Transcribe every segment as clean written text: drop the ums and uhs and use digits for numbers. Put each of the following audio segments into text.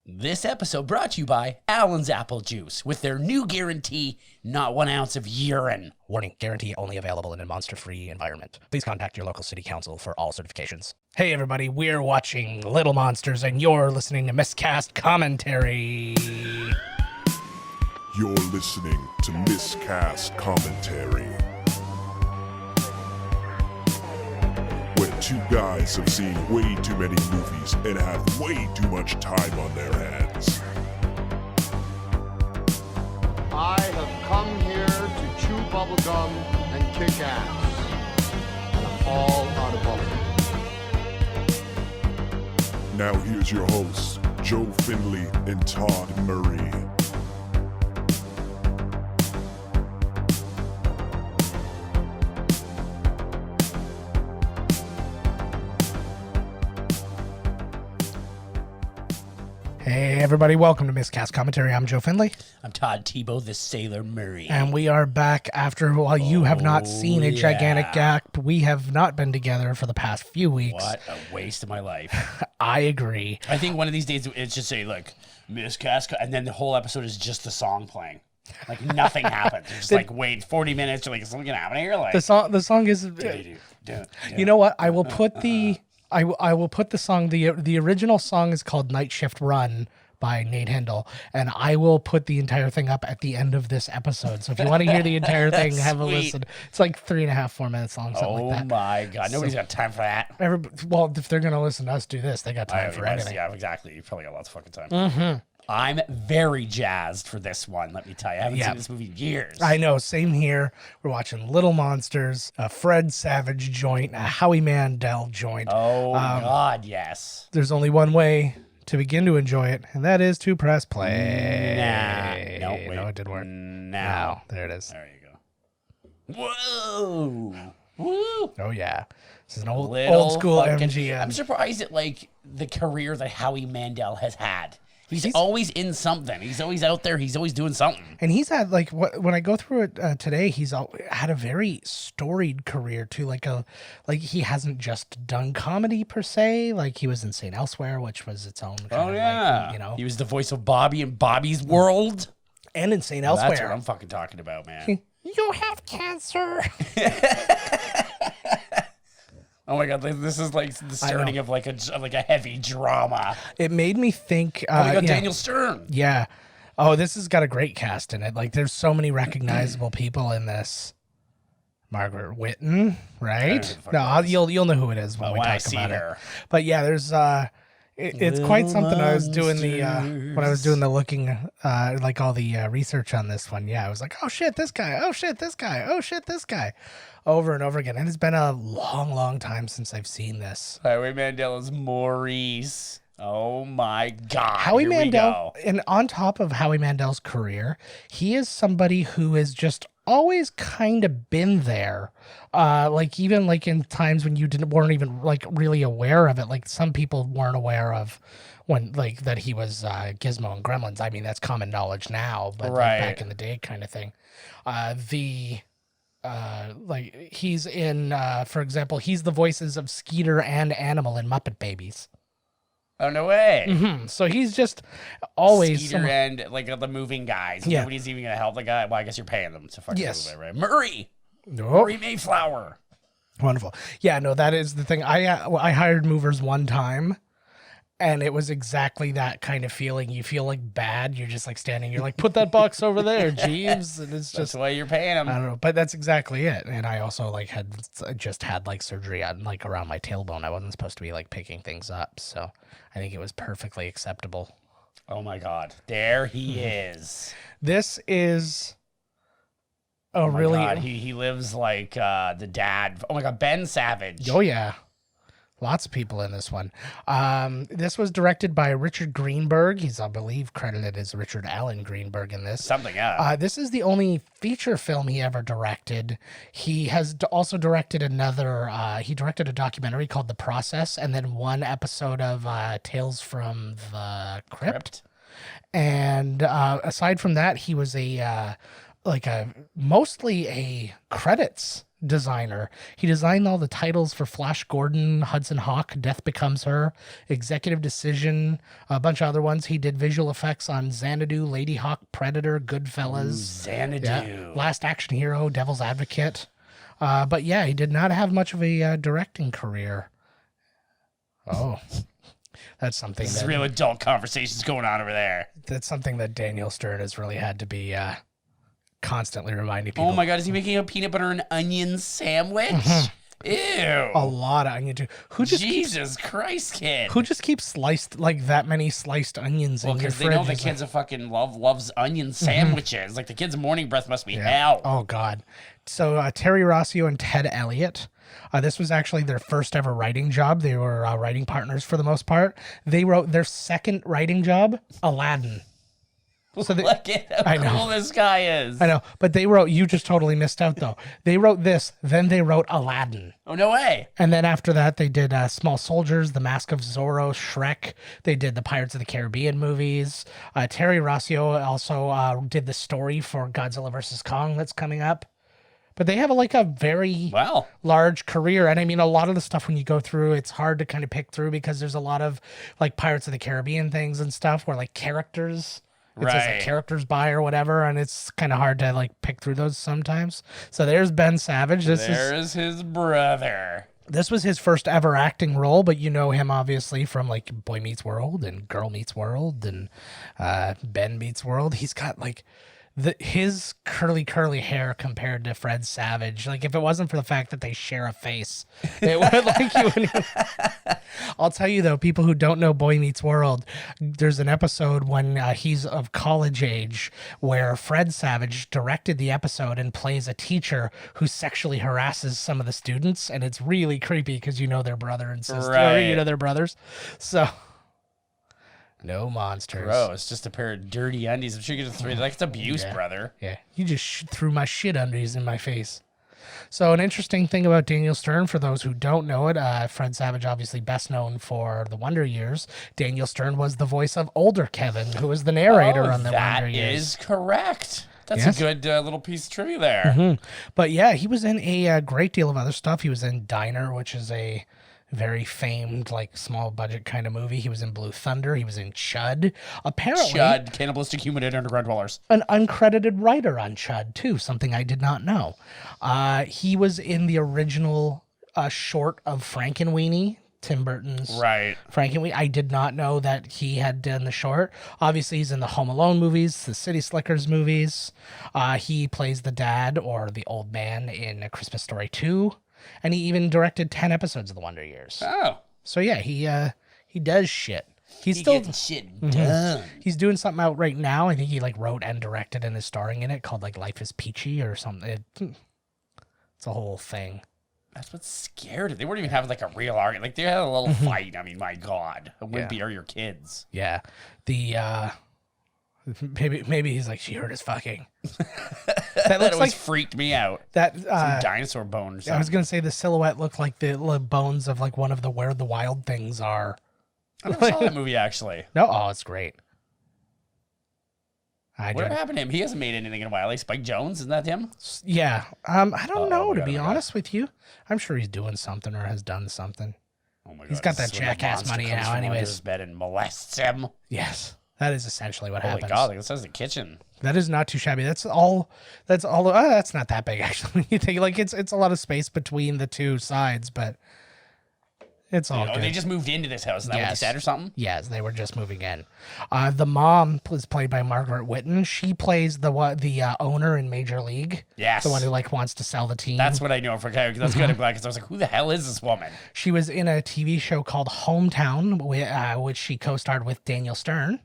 This episode brought to you by Allen's Apple Juice with their new guarantee, not 1 ounce of urine. Warning, guarantee only available in a monster-free environment. Please contact your local city council for all certifications. Hey everybody, we're watching Little Monsters and you're listening to Miscast Commentary. You're listening to Miscast Commentary, where two guys have seen way too many movies and have way too much time on their hands. I have come here to chew bubblegum and kick ass. And I'm all out of bubblegum. Now here's your hosts, Joe Finley and Todd Murray. Hey everybody, welcome to Miscast Commentary. I'm Joe Finley. I'm Todd Tebow, the Sailor Murray. And we are back after, while you have not seen a gigantic gap, we have not been together for the past few weeks. What a waste of my life. I agree. I think one of these days it's just say like Miscast, and then the whole episode is just the song playing. Like nothing happens. You're just like, wait 40 minutes. You're like, is something gonna happen here? Like The song is. You know what? I will put the. I will put the song. The original song is called Night Shift Run by Nate Hindle, and I will put the entire thing up at the end of this episode. So if you want to hear the entire thing, have a listen. It's like 3.5-4 minutes long, something like that. Oh my god, nobody's got time for that. Well, if they're gonna listen to us do this, they got time for anything. Yeah, exactly. You probably got lots of fucking time. Mm-hmm. I'm very jazzed for this one, let me tell you. I haven't seen this movie in years. I know, same here. We're watching Little Monsters, a Fred Savage joint, a Howie Mandel joint. Oh, God, yes. There's only one way to begin to enjoy it, and that is to press play. Nah. No, wait. No, it didn't work. Now. There it is. There you go. Whoa. Woo. Oh, yeah. This is an old Little school fucking, MGM. I'm surprised at, like, the career that Howie Mandel has had. He's always in something. He's always out there. He's always doing something. And he's had, like, when I go through it today, he's had a very storied career too. Like he hasn't just done comedy per se. Like he was in St. Elsewhere, which was its own kind of, like, you know. He was the voice of Bobby in Bobby's World. And in St. Elsewhere. That's what I'm fucking talking about, man. You have cancer. Oh my god, this is like the starting of like a heavy drama. It made me think. Daniel Stern. Yeah. Oh, this has got a great cast in it. Like, there's so many recognizable people in this. Margaret Whitten, right? No, you'll know who it is when we talk about her. But yeah, there's it's quite something. I was doing when I was doing the looking like all the research on this one. Yeah, I was like, oh shit, this guy. Oh shit, this guy. Oh shit, this guy. Over and over again. And it's been a long time since I've seen this. Howie Mandel is Maurice. Oh my god. Howie Mandel, and on top of Howie Mandel's career, he is somebody who has just always kind of been there. Like even like in times when you weren't even like really aware of it. Like some people weren't aware of when like that he was Gizmo and Gremlins. I mean, that's common knowledge now, but like, back in the day kind of thing. Like he's in, for example, he's the voices of Skeeter and Animal in Muppet Babies. Oh, no way. Mm-hmm. So he's just always Skeeter and like the moving guys. Yeah. Nobody's even gonna help the guy. Well, I guess you're paying them to fucking move it, right? Murray Mayflower. Wonderful. Yeah, no, that is the thing. I hired movers one time. And it was exactly that kind of feeling. You feel like bad. You're just like standing. You're like, put that box over there, Jeeves. And it's just that's why you're paying them. I don't know, but that's exactly it. And I also like had like surgery on like around my tailbone. I wasn't supposed to be like picking things up, so I think it was perfectly acceptable. Oh my god, there he is. This is really. God. He lives like the dad. Oh my god, Ben Savage. Oh yeah. Lots of people in this one. This was directed by Richard Greenberg. He's, I believe, credited as Richard Allen Greenberg in this. Something, yeah. This is the only feature film he ever directed. He has also directed he directed a documentary called The Process, and then one episode of Tales from the Crypt. And aside from that, he was mostly a credits designer. He designed all the titles for Flash Gordon, Hudson Hawk, Death Becomes Her, Executive Decision, a bunch of other ones. He did visual effects on Xanadu, Lady Hawk, Predator, Goodfellas. Xanadu. Last Action Hero, Devil's Advocate. But yeah, he did not have much of a directing career. Oh, that's something. This is real adult conversations going on over there. That's something that Daniel Stern has really had to be constantly reminding people. Oh my God, is he making a peanut butter and onion sandwich? Ew. A lot of onion too. Jesus Christ, kid. Who just keeps sliced like that many sliced onions in your because fridge? they know the kids are fucking loves onion sandwiches. Like the kids' morning breath must be hell. Oh God. So Terry Rossio and Ted Elliott. This was actually their first ever writing job. They were writing partners for the most part. They wrote their second writing job, Aladdin. So Look at how cool this guy is. I know, but they wrote, you just totally missed out though. They wrote this, then they wrote Aladdin. Oh, no way. And then after that, they did Small Soldiers, The Mask of Zorro, Shrek. They did the Pirates of the Caribbean movies. Terry Rossio also did the story for Godzilla vs. Kong that's coming up. But they have a very large career. And I mean, a lot of the stuff when you go through, it's hard to kind of pick through because there's a lot of like Pirates of the Caribbean things and stuff where like characters... It says like characters by or whatever, and it's kind of hard to like pick through those sometimes. So there's Ben Savage. There's his brother. This was his first ever acting role, but you know him obviously from like Boy Meets World and Girl Meets World and Ben Meets World. He's got like his curly hair compared to Fred Savage. Like if it wasn't for the fact that they share a face, it would like you wouldn't. I'll tell you though, people who don't know Boy Meets World, there's an episode when he's of college age where Fred Savage directed the episode and plays a teacher who sexually harasses some of the students, and it's really creepy because you know they're brother and sister, you know they're brothers. So no monsters. Bro, it's just a pair of dirty undies. I'm sure you just like it's abuse, brother. Yeah, you just threw my shit undies in my face. So an interesting thing about Daniel Stern, for those who don't know it, Fred Savage obviously best known for The Wonder Years. Daniel Stern was the voice of older Kevin, who was the narrator on The Wonder Years. That is correct. That's a good little piece of trivia there. Mm-hmm. But yeah, he was in a great deal of other stuff. He was in Diner, which is a very famed, like, small budget kind of movie. He was in Blue Thunder. He was in Chud. Apparently, Chud, Cannibalistic Humanoid Underground Dwellers. An uncredited writer on Chud, too, something I did not know. He was in the original short of Frankenweenie, Tim Burton's Frankenweenie. I did not know that he had done the short. Obviously, he's in the Home Alone movies, the City Slickers movies. He plays the dad or the old man in A Christmas Story 2. And he even directed 10 episodes of The Wonder Years. Oh. So yeah, he does shit. He's still getting shit done. He's doing something out right now. I think he like wrote and directed and is starring in it called like Life is Peachy or something. It's a whole thing. That's what scared it. They weren't even having like a real argument. Like they had a little fight. I mean, my God. Wimpy are your kids. Yeah. The maybe he's like, she heard us fucking. That looks like freaked me out. That some dinosaur bone or something. I was gonna say the silhouette looked like the bones of like one of the Where the Wild Things Are. I never saw that movie actually. No, it's great. Whatever happened to him? He hasn't made anything in a while. Like Spike Jonze, isn't that him? Yeah. I don't know, to be honest with you. I'm sure he's doing something or has done something. Oh my God. He's got that jackass money now anyways. His bed and molests him. Yes. That is essentially what happens. Oh my God, like, this is the kitchen. That is not too shabby. That's all. That's not that big actually. You think like it's a lot of space between the two sides, but it's all good. They just moved into this house. Is that what you said or something? Yes, they were just moving in. The mom is played by Margaret Whitten. She plays the owner in Major League. Yes, the one who like wants to sell the team. That's what I know for character. That's good. I'm glad because I was like, who the hell is this woman? She was in a TV show called Hometown, which she co-starred with Daniel Stern.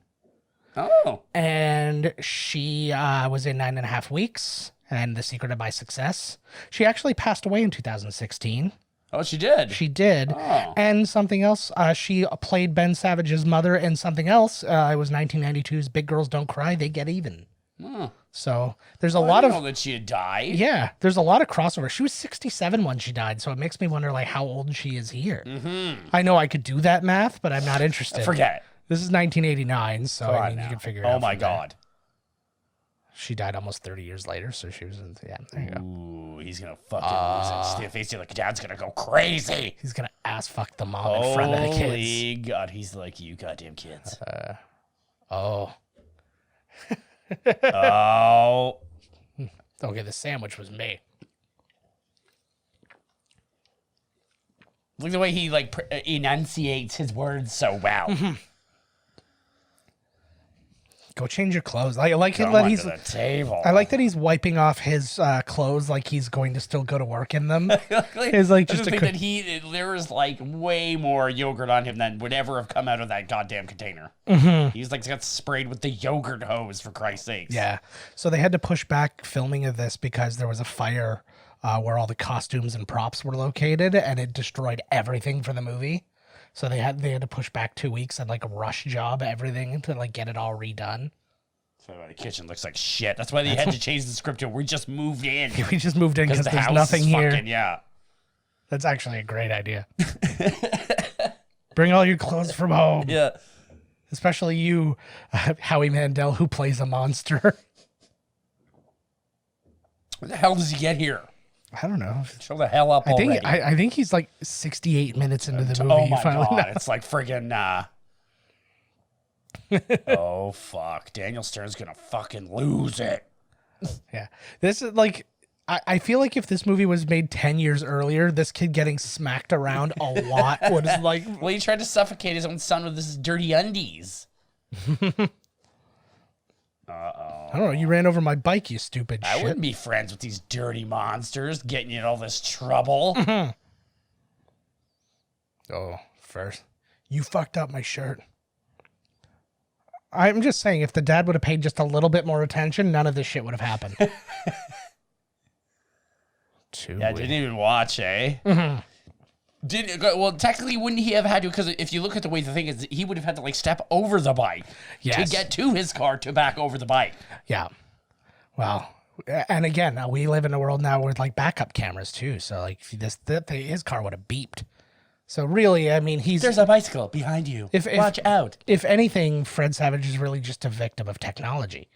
Oh. And she was in 9.5 Weeks and The Secret of My Success. She actually passed away in 2016. Oh, she did? She did. Oh. And something else, she played Ben Savage's mother in something else. It was 1992's Big Girls Don't Cry, They Get Even. Oh. So there's a lot of... I didn't know that she had died. Yeah, there's a lot of crossover. She was 67 when she died, so it makes me wonder like how old she is here. Mm-hmm. I know I could do that math, but I'm not interested. Forget it. This is 1989, so I mean, you can figure it out. Oh my God. She died almost 30 years later, so she was in. Yeah, there you go. Ooh, he's gonna fucking lose it. Face like Dad's gonna go crazy. He's gonna ass fuck the mom in front of the kids. Holy God, he's like, you goddamn kids. Oh. Oh. Okay, the sandwich was me. Look at the way he like enunciates his words so well. Go change your clothes. I like it Go that under he's. the table. I like that he's wiping off his clothes like he's going to still go to work in them. It's like I just think that there is like way more yogurt on him than would ever have come out of that goddamn container. He's like got sprayed with the yogurt hose, for Christ's sakes. Yeah. So they had to push back filming of this because there was a fire where all the costumes and props were located, and it destroyed everything for the movie. So they had to push back 2 weeks and like rush job everything to like get it all redone. So the kitchen looks like shit. That's why they had to change the script. We just moved in. We just moved in because the there's house nothing is here. fucking, yeah. That's actually a great idea. Bring all your clothes from home. Yeah. Especially you, Howie Mandel, who plays a monster. Where the hell does he get here? I don't know. Show the hell up already. I think he's like 68 minutes into the movie. Oh my God. It's like friggin' oh fuck. Daniel Stern's gonna fucking lose it. Yeah. This is like I feel like if this movie was made 10 years earlier, this kid getting smacked around a lot would like well, he tried to suffocate his own son with his dirty undies. I don't know. You ran over my bike, you stupid I shit. wouldn't be friends with these dirty monsters getting you in all this trouble. Oh, first. You fucked up my shirt. I'm just saying, if the dad would have paid just a little bit more attention, none of this shit would have happened. Yeah, didn't even watch, eh? Well, technically, wouldn't he have had to? Because if you look at the way the thing is, he would have had to like step over the bike to get to his car to back over the bike. Yeah. Well, and again, we live in a world now with like backup cameras too. So like his car would have beeped. So really, I mean, there's a bicycle behind you. Watch out. If anything, Fred Savage is really just a victim of technology.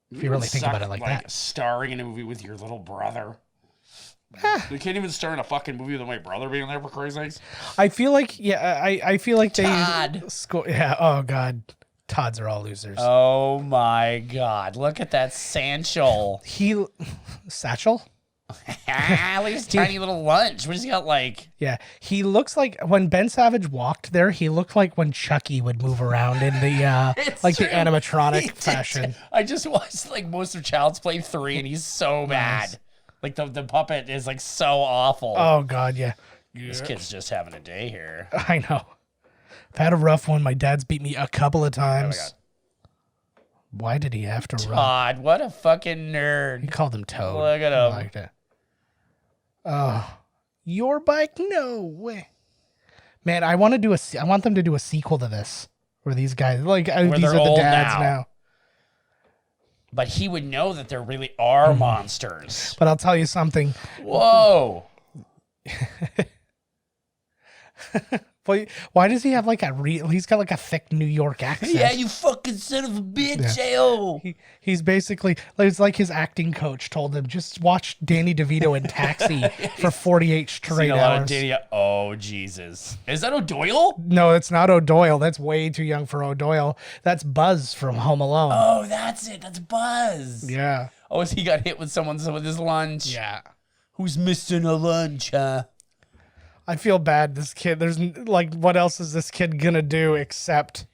If you really think about it like that. Starring in a movie with your little brother. We can't even star in a fucking movie with my brother being there, for Christ's sakes. I feel like, I feel like Todd. Yeah, oh God. Todds are all losers. Oh my God. Look at that satchel. Satchel? Look at his tiny little lunch. What does he got like? Yeah, he looks like when Ben Savage walked there, he looked like when Chucky would move around in the like the animatronic fashion. I just watched like most of Child's Play 3 and he's so bad. Like the puppet is like so awful. Oh God, yeah. This kid's just having a day here. I know. I've had a rough one. My dad's beat me a couple of times. Oh my God. Why did he have to run? Todd, what a fucking nerd. He called him Toad. Look at him. I liked it. Oh, your bike? No way. Man, I want them to do a sequel to this where these guys these are the dads now. But he would know that there really are monsters. But I'll tell you something. Whoa. Why does he have like he's got like a thick New York accent? Yeah, you fucking son of a bitch, yo. He's basically, it's like his acting coach told him, just watch Danny DeVito in Taxi for 48 straight hours. Oh, Jesus. Is that O'Doyle? No, it's not O'Doyle. That's way too young for O'Doyle. That's Buzz from Home Alone. Oh, that's it. That's Buzz. Yeah. Oh, he got hit with with his lunch. Yeah. Who's missing a lunch, huh? I feel bad. This kid, there's like, what else is this kid gonna do except?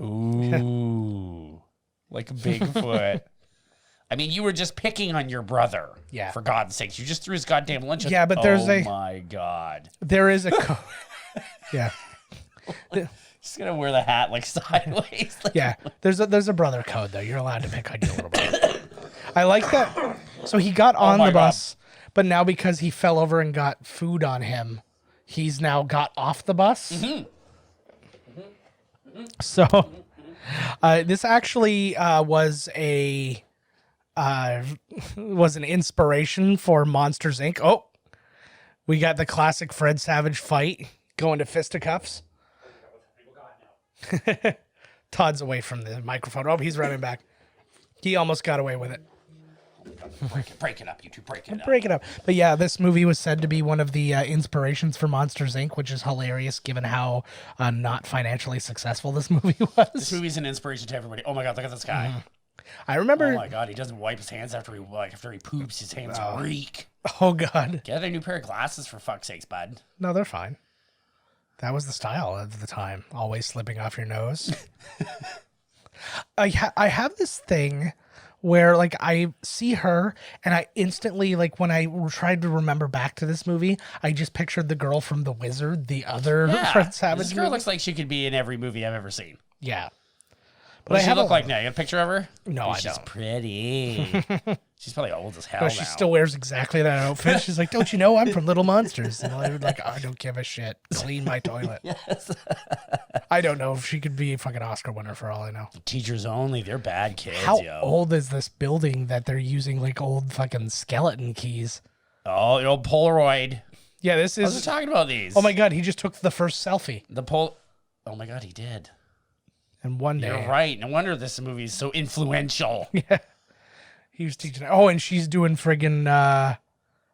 Ooh, like Bigfoot. I mean, you were just picking on your brother. Yeah. For God's sakes, you just threw his goddamn lunch. Yeah, but there's Oh my God. There is a. Yeah. Just gonna wear the hat like sideways. Yeah. There's a brother code though. You're allowed to pick on your little brother. I like that. So he got on the bus. But now because he fell over and got food on him, he's now got off the bus. So this actually was an inspiration for Monsters, Inc. Oh, we got the classic Fred Savage fight going to fisticuffs. Todd's away from the microphone. Oh, he's running back. He almost got away with it. Break it up, you two. Break it up. Break it up. But yeah, this movie was said to be one of the inspirations for Monsters, Inc., which is hilarious given how not financially successful this movie was. This movie's an inspiration to everybody. Oh my God, look at this guy. Mm-hmm. I remember. Oh my God, he doesn't wipe his hands after he poops. His hands reek. Oh God. Get a new pair of glasses for fuck's sakes, bud. No, they're fine. That was the style of the time. Always slipping off your nose. I have this thing where like I see her and I instantly, like when I tried to remember back to this movie, I just pictured the girl from The Wizard, the other Fred Savage. This girl movie. looks like she could be in every movie I've ever seen. Yeah. What does she look like now? You got a picture of her? No, I She's don't. pretty. She's probably old as hell No, now. she still wears exactly that outfit. She's like, don't you know I'm from Little Monsters? And I was like, I don't give a shit. Clean my toilet. Yes. I don't know if she could be a fucking Oscar winner for all I know. Teachers only. They're bad kids, How yo. old is this building that they're using like old fucking skeleton keys? Oh, the old Polaroid. Yeah, this I was is. talking about these. Oh my God, he just took the first selfie. Oh my God, he did. And one day. You're right. No wonder this movie is so influential. Yeah. He was teaching. Oh, and she's doing friggin'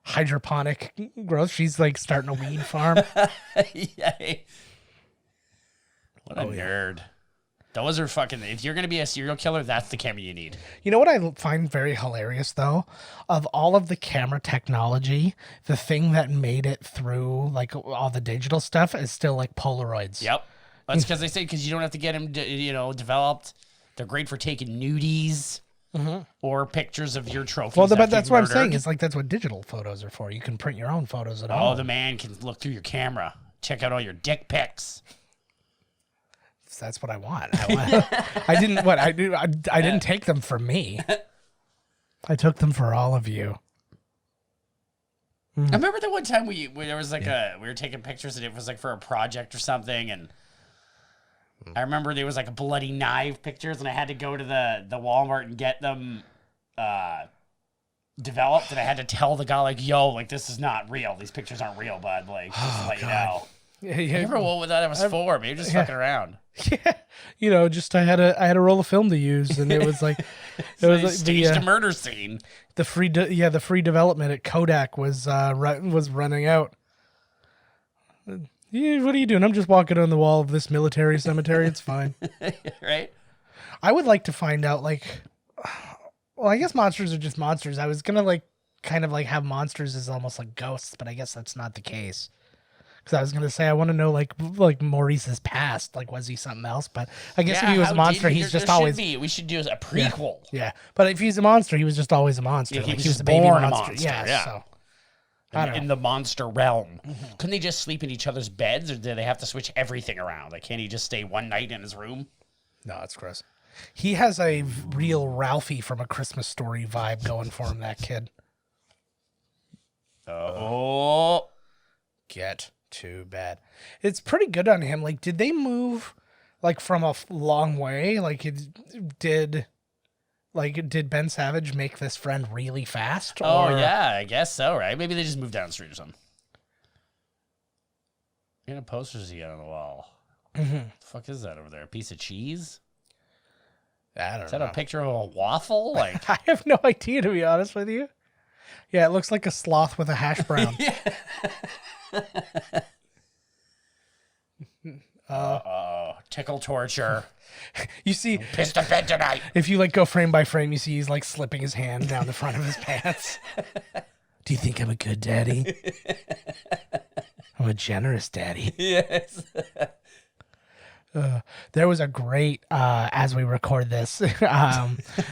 hydroponic growth. She's like starting a weed farm. Yay. What a nerd. Those are fucking. If you're going to be a serial killer, that's the camera you need. You know what I find very hilarious, though? Of all of the camera technology, the thing that made it through like all the digital stuff is still like Polaroids. Yep. That's because they say because you don't have to get them, developed. They're great for taking nudies or pictures of your trophies. Well, but that's what I'm saying. It's like that's what digital photos are for. You can print your own photos at all. Oh, the man can look through your camera, check out all your dick pics. That's what I want. I didn't. What I do? I didn't take them for me. I took them for all of you. I remember the one time we there was like we were taking pictures and it was like for a project or something, and I remember there was like a bloody knife pictures, and I had to go to the Walmart and get them developed, and I had to tell the guy like, "Yo, like this is not real. These pictures aren't real, bud. Like just to let you know." Yeah, I remember what that was for. Maybe just fucking around. Yeah, just I had a roll of film to use, and it was like it was like staged a murder scene. The free free development at Kodak was running out. Yeah, what are you doing? I'm just walking on the wall of this military cemetery. It's fine. Right? I would like to find out, like, well, I guess monsters are just monsters. I was gonna like kind of like have monsters as almost like ghosts, but I guess that's not the case. Because I was gonna say I want to know like Maurice's past, like was he something else? But I guess if he was a monster, he's just always. We should do a prequel. Yeah, but if he's a monster, he was just always a monster. Yeah, he was a baby born monster. Yeah. So in the monster realm, couldn't they just sleep in each other's beds, or do they have to switch everything around? Like, can't he just stay one night in his room? No, it's gross. He has a real Ralphie from A Christmas Story vibe going for him. That kid. Oh, get too bad. It's pretty good on him. Like, did they move like from a long way? Like, did Ben Savage make this friend really fast? Or? Oh yeah, I guess so. Right? Maybe they just moved down the street or something. What kind of posters he got on the wall? The fuck is that over there? A piece of cheese? I don't know. Is that a picture of a waffle? Like, I have no idea, to be honest with you. Yeah, it looks like a sloth with a hash brown. tickle torture. You see, Pissed to bed tonight. if you like go frame by frame, you see he's like slipping his hand down the front of his pants. Do you think I'm a good daddy? I'm a generous daddy. Yes. There was a great, as we record this,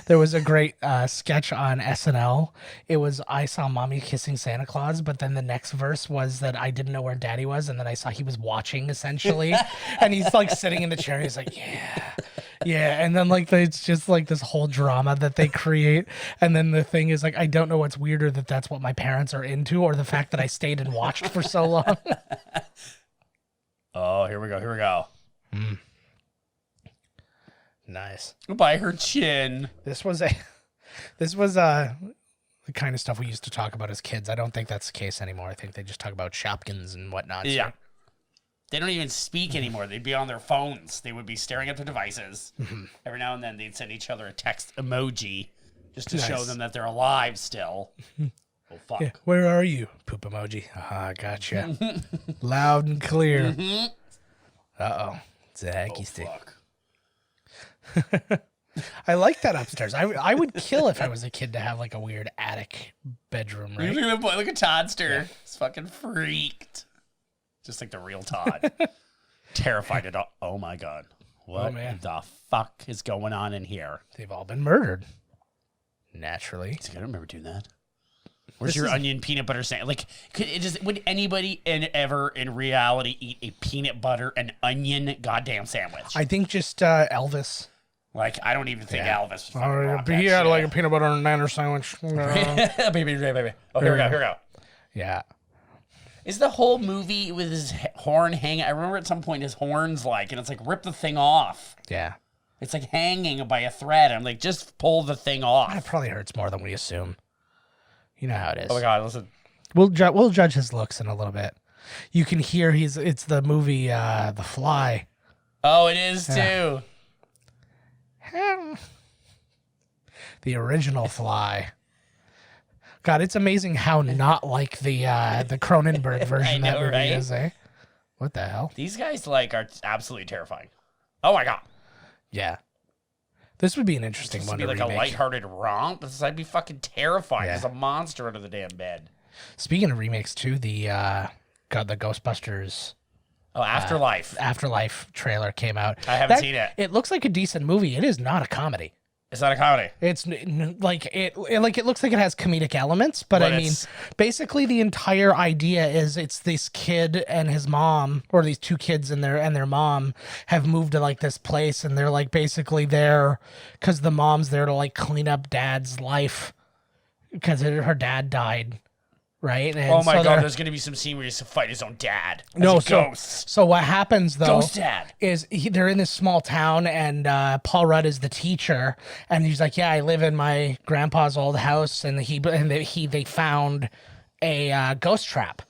there was a great sketch on SNL. It was, I saw mommy kissing Santa Claus, but then the next verse was that I didn't know where daddy was, and then I saw he was watching, essentially. And he's like sitting in the chair, and he's like, yeah. And then like it's just like this whole drama that they create. And then the thing is like, I don't know what's weirder, that that's what my parents are into, or the fact that I stayed and watched for so long. Oh, here we go. Nice. By her chin. This was the kind of stuff we used to talk about as kids. I don't think that's the case anymore. I think they just talk about Shopkins and whatnot. Yeah. They don't even speak anymore. They'd be on their phones. They would be staring at their devices. Every now and then, they'd send each other a text emoji just to show them that they're alive still. Oh, fuck. Yeah. Where are you? Poop emoji. Gotcha. Loud and clear. Uh-oh. It's a hacky stick. Fuck. I like that upstairs. I would kill if I was a kid to have like a weird attic bedroom, right? Look at Toddster. Yeah. He's fucking freaked. Just like the real Todd. Terrified at all. Oh my God. What the fuck is going on in here? They've all been murdered. Naturally. I don't remember doing that. Where's your onion peanut butter sandwich? Like, would anybody ever in reality eat a peanut butter and onion goddamn sandwich? I think just Elvis. Like, I don't even think Elvis would fucking he had like a peanut butter and nanner sandwich. baby. Oh, here we go. Yeah. Is the whole movie with his horn hanging? I remember at some point his horn's like, and it's like, rip the thing off. Yeah. It's like hanging by a thread. I'm like, just pull the thing off. It probably hurts more than we assume. You know how it is. Oh my God, listen. We'll judge his looks in a little bit. You can hear it's the movie The Fly. Oh, it is too. The original Fly. God, it's amazing how not like the Cronenberg version that movie is, eh? What the hell? These guys are absolutely terrifying. Oh my God. Yeah. This would be an interesting one to remake. A lighthearted romp. I'd be fucking terrified. There's a monster under the damn bed. Speaking of remakes too, the Ghostbusters. Oh, Afterlife trailer came out. I haven't seen it. It looks like a decent movie. It is not a comedy. It's not a comedy. It's like it looks like it has comedic elements, but I mean, basically the entire idea is it's this kid and his mom, or these two kids and their mom have moved to like this place, and they're like basically there because the mom's there to like clean up dad's life because her dad died. Right? And oh my God, there's going to be some scene where he has to fight his own dad. So what happens, though, Ghost dad. is they're in this small town, and Paul Rudd is the teacher, and he's like, yeah, I live in my grandpa's old house, and they found a ghost trap.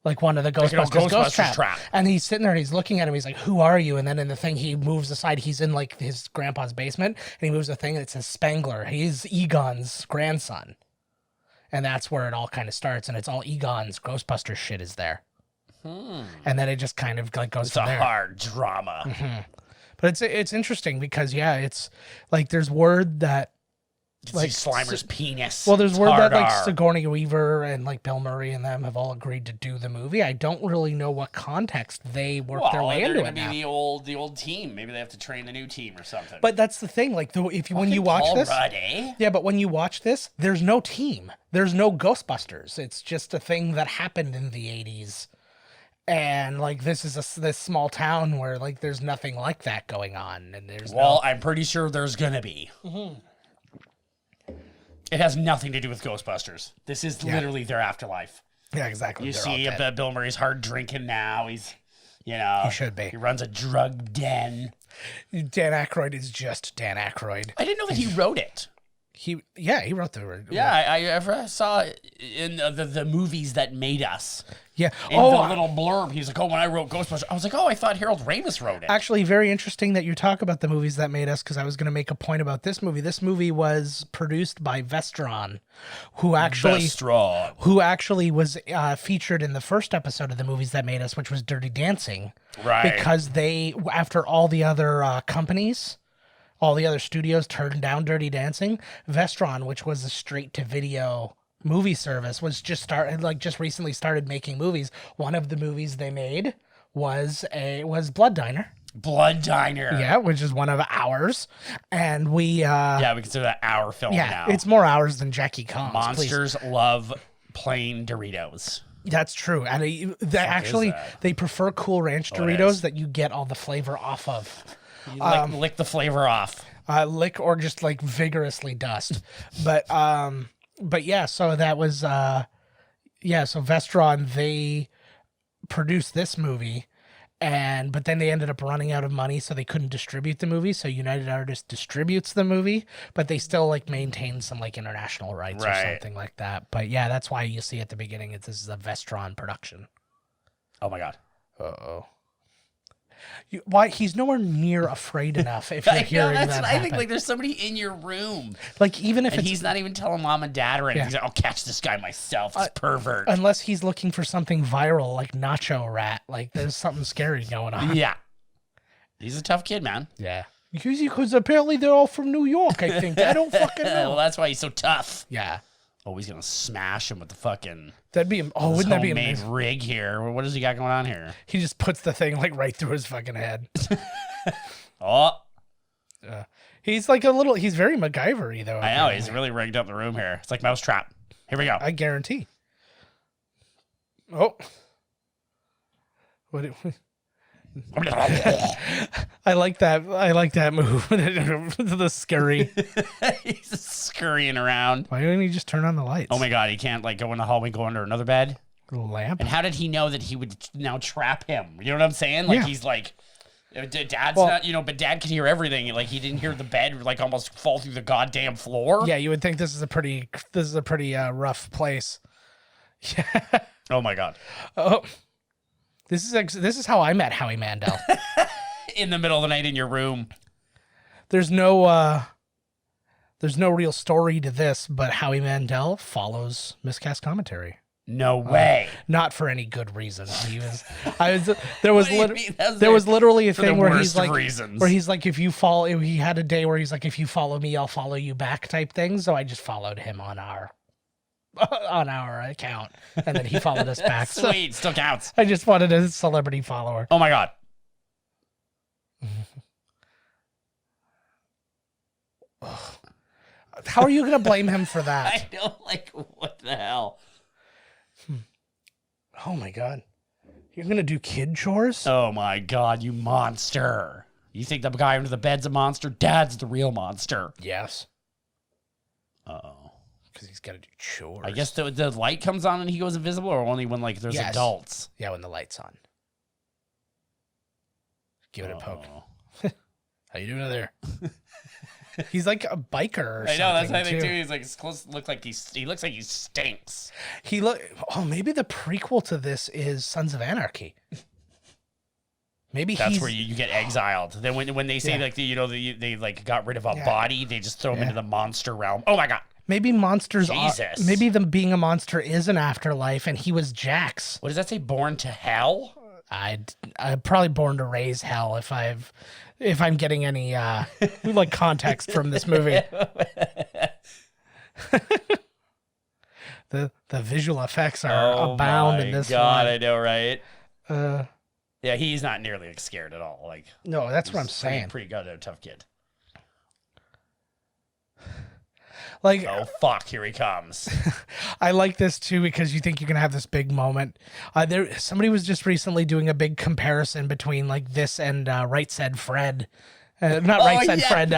Like one of the Ghostbusters ghost trap. And he's sitting there and he's looking at him. He's like, who are you? And then in the thing, he moves aside. He's in like his grandpa's basement, and he moves the thing, and it says Spangler. He's Egon's grandson. And that's where it all kind of starts, and it's all Egon's Ghostbusters shit is there. And then it just kind of like goes from there. It's a hard drama. Mm-hmm. But it's interesting because, it's like there's word that like Slimer's penis. Well, there's word that like Sigourney Weaver and like Bill Murray and them have all agreed to do the movie. I don't really know what context they work their way into it. Maybe the old team. Maybe they have to train the new team or something. But that's the thing. Like when you watch this, yeah. But when you watch this, there's no team. There's no Ghostbusters. It's just a thing that happened in the 80s. And like this is this small town where like there's nothing like that going on. And I'm pretty sure there's gonna be. Mm-hmm. It has nothing to do with Ghostbusters. This is literally their afterlife. Yeah, exactly. You see Bill Murray's hard drinking now. He's, he should be. He runs a drug den. Dan Aykroyd is just Dan Aykroyd. I didn't know that he wrote it. He wrote the. Yeah, I saw it in the movies that made us. Yeah. In the little blurb, he's like, when I wrote Ghostbusters, I was like, I thought Harold Ramis wrote it. Actually, very interesting that you talk about the movies that made us, because I was going to make a point about this movie. This movie was produced by Vestron, who actually was featured in the first episode of the movies that made us, which was Dirty Dancing. Right. Because after all the other companies, all the other studios turned down Dirty Dancing, Vestron, which was a straight-to-video movie service, was just recently started making movies. One of the movies they made was Blood Diner. Blood Diner. Yeah, which is one of ours. And we we consider that our film now. It's more ours than Jackie Kong's. Monsters love plain Doritos. That's true. And they prefer Cool Ranch Doritos that you get all the flavor off of. Lick the flavor off. Lick or just like vigorously dust. But yeah, so that was so Vestron, they produced this movie, but then they ended up running out of money, so they couldn't distribute the movie. So United Artists distributes the movie, but they still like maintain some like international rights or something like that. But yeah, that's why you see at the beginning this is a Vestron production. Oh my God. Uh-oh. Why he's nowhere near afraid enough if you're hearing that I happen. think like there's somebody in your room. Like even if he's not even telling mom and dad or anything. Yeah. He's like, I'll catch this guy myself, this pervert. Unless he's looking for something viral like Nacho Rat. Like there's something scary going on. Yeah. He's a tough kid, man. Yeah. Because apparently they're all from New York, I think. I don't fucking know. Well, that's why he's so tough. Yeah. Oh, he's gonna smash him with the fucking wouldn't that be homemade amazing? rig here? What does he got going on here? He just puts the thing like right through his fucking head. Oh. He's very MacGyver-y though. I know, he's really rigged up the room here. It's like Mousetrap. Here we go. I guarantee. Oh. What? I like that. I like that move. The scurry. He's scurrying around. Why didn't he just turn on the lights? Oh my god, he can't like go in the hallway, go under another bed. Little lamp. And how did he know that he would now trap him? You know what I'm saying? Like he's like, Dad's not, but Dad could hear everything. Like he didn't hear the bed like almost fall through the goddamn floor. Yeah, you would think this is a pretty rough place. Yeah. Oh my god. Oh. This is how I met Howie Mandel. In the middle of the night in your room. There's no real story to this, but Howie Mandel follows Miscast Commentary. No way. Not for any good reason. There was literally a thing where he's like, if you follow, he had a day where he's like, if you follow me, I'll follow you back type thing. So I just followed him on our account, and then he followed us back. Sweet, still counts. I just wanted a celebrity follower. Oh my god. How are you going to blame him for that? I know, like, what the hell? Oh my god. You're going to do kid chores? Oh my god, you monster. You think the guy under the bed's a monster? Dad's the real monster. Yes. Uh-oh. Because he's got to do chores. I guess the light comes on and he goes invisible, or only when like there's adults? Yeah, when the light's on. Give it a poke. How you doing over there? He's like a biker or something. I know, that's how I think too. He's like, his clothes look like he looks like he stinks. Maybe the prequel to this is Sons of Anarchy. Maybe that's where you get exiled. Then when they say like they like got rid of a body, they just throw him into the monster realm. Oh my god. Maybe monsters. Jesus. Maybe them being a monster is an afterlife, and he was Jax. What does that say? Born to hell? I'm probably born to raise hell if I'm getting any like context from this movie. The visual effects are abound in this. God, one. I know, right? Yeah, he's not nearly scared at all. Like, no, that's what I'm saying. Pretty goddamn tough kid. Like, oh fuck, here he comes. I like this too because you think you're gonna have this big moment. Somebody was just recently doing a big comparison between like this and Right Said Fred. Not Right Said Fred.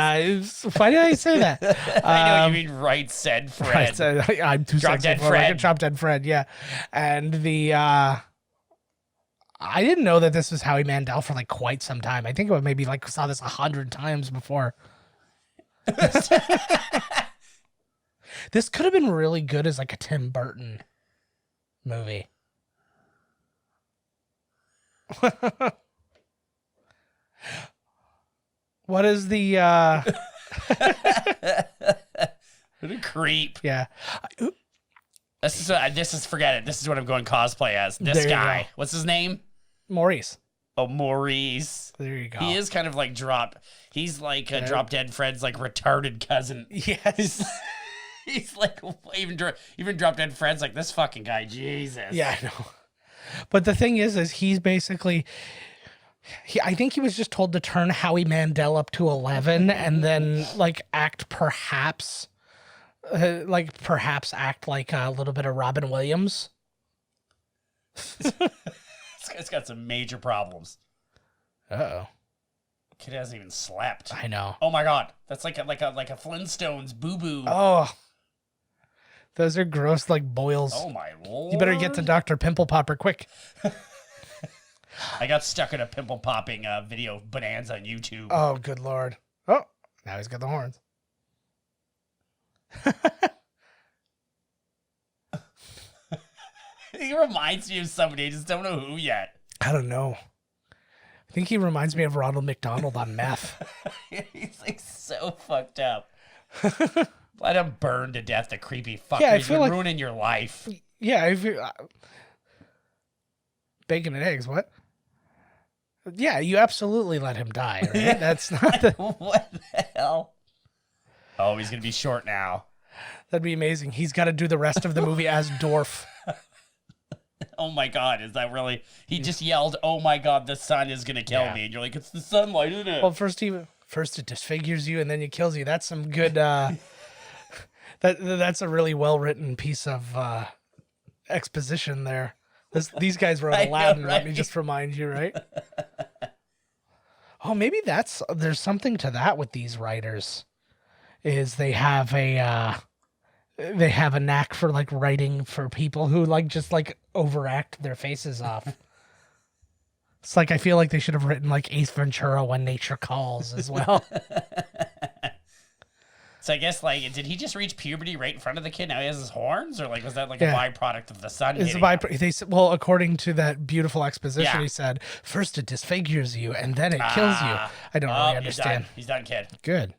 Why did I say that? I know you mean Right Said Fred. I'm too Drop sexy Dead for Fred. like Drop Dead Fred. Yeah, and I didn't know that this was Howie Mandel for like quite some time. I think I maybe like saw this 100 times before. This could have been really good as like a Tim Burton movie. What is the What a creep. Yeah. This is forget it. This is what I'm going cosplay as. This guy. Go. What's his name? Maurice. Oh, Maurice. There you go. He is kind of like He's like Drop Dead Fred's like retarded cousin. Yes. He's like even Drop Dead Fred's like this fucking guy. Jesus. Yeah, I know. But the thing is he's basically. I think he was just told to turn Howie Mandel up to 11 and then like perhaps act like a little bit of Robin Williams. This guy's got some major problems. Uh-oh. Kid hasn't even slept. I know. Oh my god. That's like a Flintstones boo-boo. Oh. Those are gross like boils. Oh my lord. You better get to Dr. Pimple Popper quick. I got stuck in a pimple popping video bonanza on YouTube. Oh, good lord. Oh, now he's got the horns. He reminds me of somebody. I just don't know who yet. I don't know. I think he reminds me of Ronald McDonald on meth. He's like so fucked up. Let him burn to death, the creepy fucker. Yeah, He's been ruining your life. Yeah, if you bacon and eggs, what? Yeah, you absolutely let him die, right? That's not the... What the hell? Oh, he's gonna be short now. That'd be amazing. He's got to do the rest of the movie as Dorf. Oh my God, is that really? He just yelled, "Oh my God, the sun is gonna kill me," and you're like, "It's the sunlight, isn't it?" Well, first it disfigures you, and then it kills you. That's some good. That's a really well written piece of exposition there. These guys wrote Aladdin. Right? Let me just remind you, right? Oh, maybe there's something to that with these writers. Is they have a knack for like writing for people who like just like overact their faces off. It's like I feel like they should have written like Ace Ventura: When Nature Calls as well. So I guess like did he just reach puberty right in front of the kid? Now he has his horns, or like was that like a byproduct of the sun? It's a byproduct. They said, well, according to that beautiful exposition, he said first it disfigures you and then it kills you. I don't really understand. He's done, kid. Good.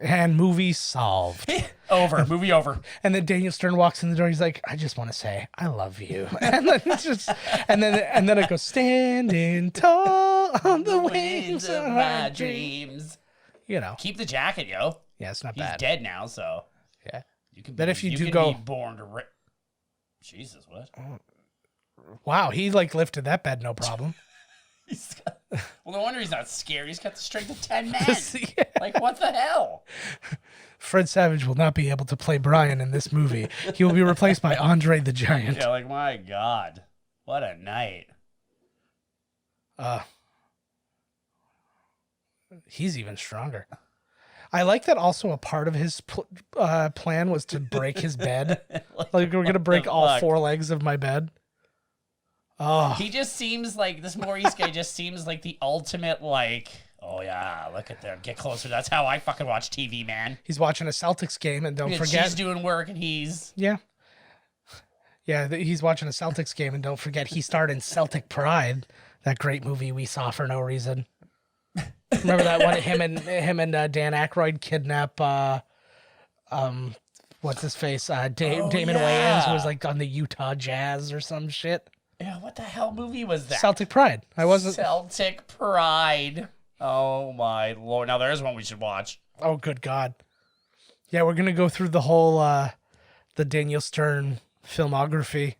And movie solved. Over. Movie over. And then Daniel Stern walks in the door. He's like, "I just want to say I love you." And then it's just, and then it goes, "Standing tall on the wings of my dreams." You know, keep the jacket, yo. Yeah, it's not He's bad. He's dead now, so yeah. You can. But if you do can go be born to. Jesus, what? Wow, he like lifted that bed, no problem. Well, no wonder he's not scared. He's got the strength of 10 men. Like, what the hell? Fred Savage will not be able to play Brian in this movie. He will be replaced by Andre the Giant. Yeah, like, my God. What a night. He's even stronger. I like that also a part of his plan was to break his bed. Like, we're going to break all four legs of my bed. Oh. He just seems like, this Maurice guy just seems like the ultimate, like, oh yeah, look at them, get closer. That's how I fucking watch TV, man. He's watching a Celtics game, and don't forget. She's doing work, and he's... Yeah. Yeah, he's watching a Celtics game, and don't forget, he starred in Celtic Pride, that great movie we saw for no reason. Remember that one? Him and Dan Aykroyd kidnap, what's his face? Damon Wayans, who was like on the Utah Jazz or some shit. Yeah, what the hell movie was that? Celtic Pride. Celtic Pride. Oh my Lord! Now there's one we should watch. Oh, good God! Yeah, we're gonna go through the whole the Daniel Stern filmography.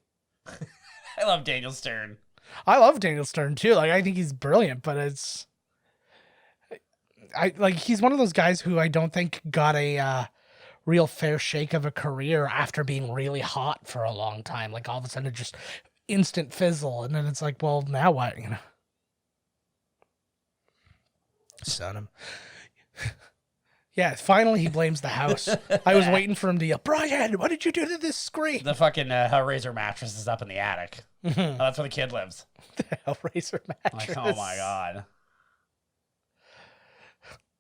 I love Daniel Stern. I love Daniel Stern too. Like, I think he's brilliant, but he's one of those guys who I don't think got a real fair shake of a career after being really hot for a long time. Like, all of a sudden, it just instant fizzle, and then it's like, well, now what? You know, son him. Yeah, finally he blames the house. I was waiting for him to yell, "Brian, what did you do to this screen?" The fucking Hellraiser mattress is up in the attic. Mm-hmm. Oh, that's where the kid lives. The Hellraiser mattress. Like, oh my God.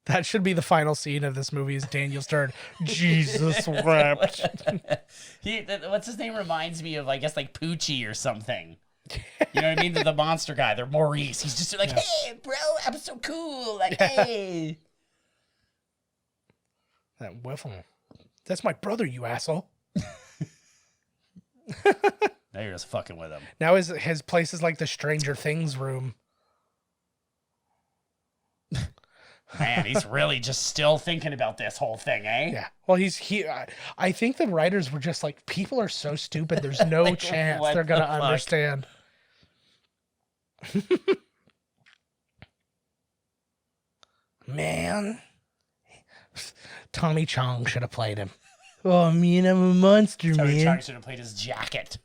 That should be the final scene of this movie is Daniel Stern. Jesus wept. What's his name reminds me of, I guess, like Poochie or something. You know what I mean? The monster guy. They're Maurice. He's just like, "Hey, bro, I'm so cool." Like, hey. That whiffle. That's my brother, you asshole. Now you're just fucking with him. Now his place is like the Stranger Things room. Man, he's really just still thinking about this whole thing, eh? Yeah. Well, I think the writers were just like, people are so stupid. There's no like, chance they're going to understand. Man. Tommy Chong should have played him. Oh, I mean, I'm a monster, Tommy man. Chong should have played his jacket.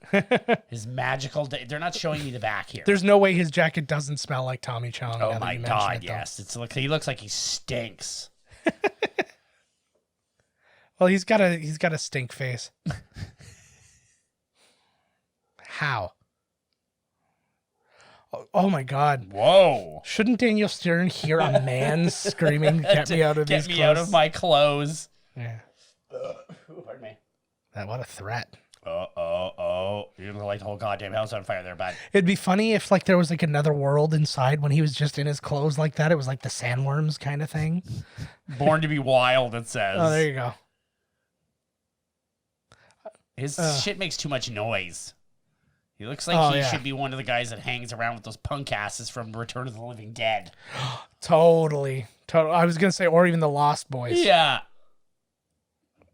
His magical... They're not showing me the back here. There's no way his jacket doesn't smell like Tommy Chong. Oh, my God, yes. He looks like he stinks. Well, he's got a stink face. How? Oh my God. Whoa. Shouldn't Daniel Stern hear a man screaming, "Get me out of these clothes"? Get me out of my clothes. Yeah. Pardon me. What a threat. You're gonna light the whole goddamn house on fire there, bud. It'd be funny if like there was like another world inside when he was just in his clothes like that. It was like the sandworms kind of thing. Born to be wild, it says. Oh, there you go. His shit makes too much noise. He looks like he should be one of the guys that hangs around with those punk asses from Return of the Living Dead. Totally. I was gonna say, or even the Lost Boys. Yeah.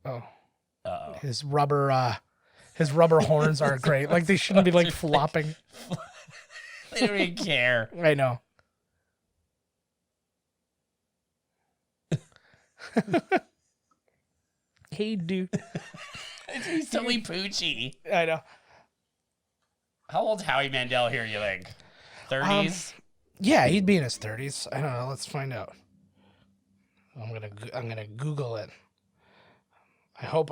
Oh. His rubber horns are great. Like they shouldn't be like flopping. They don't even care. I know. Hey, dude. He's totally poochy. I know. How old's Howie Mandel here, you think? 30s? Yeah, he'd be in his 30s. I don't know. Let's find out. I'm gonna Google it. I hope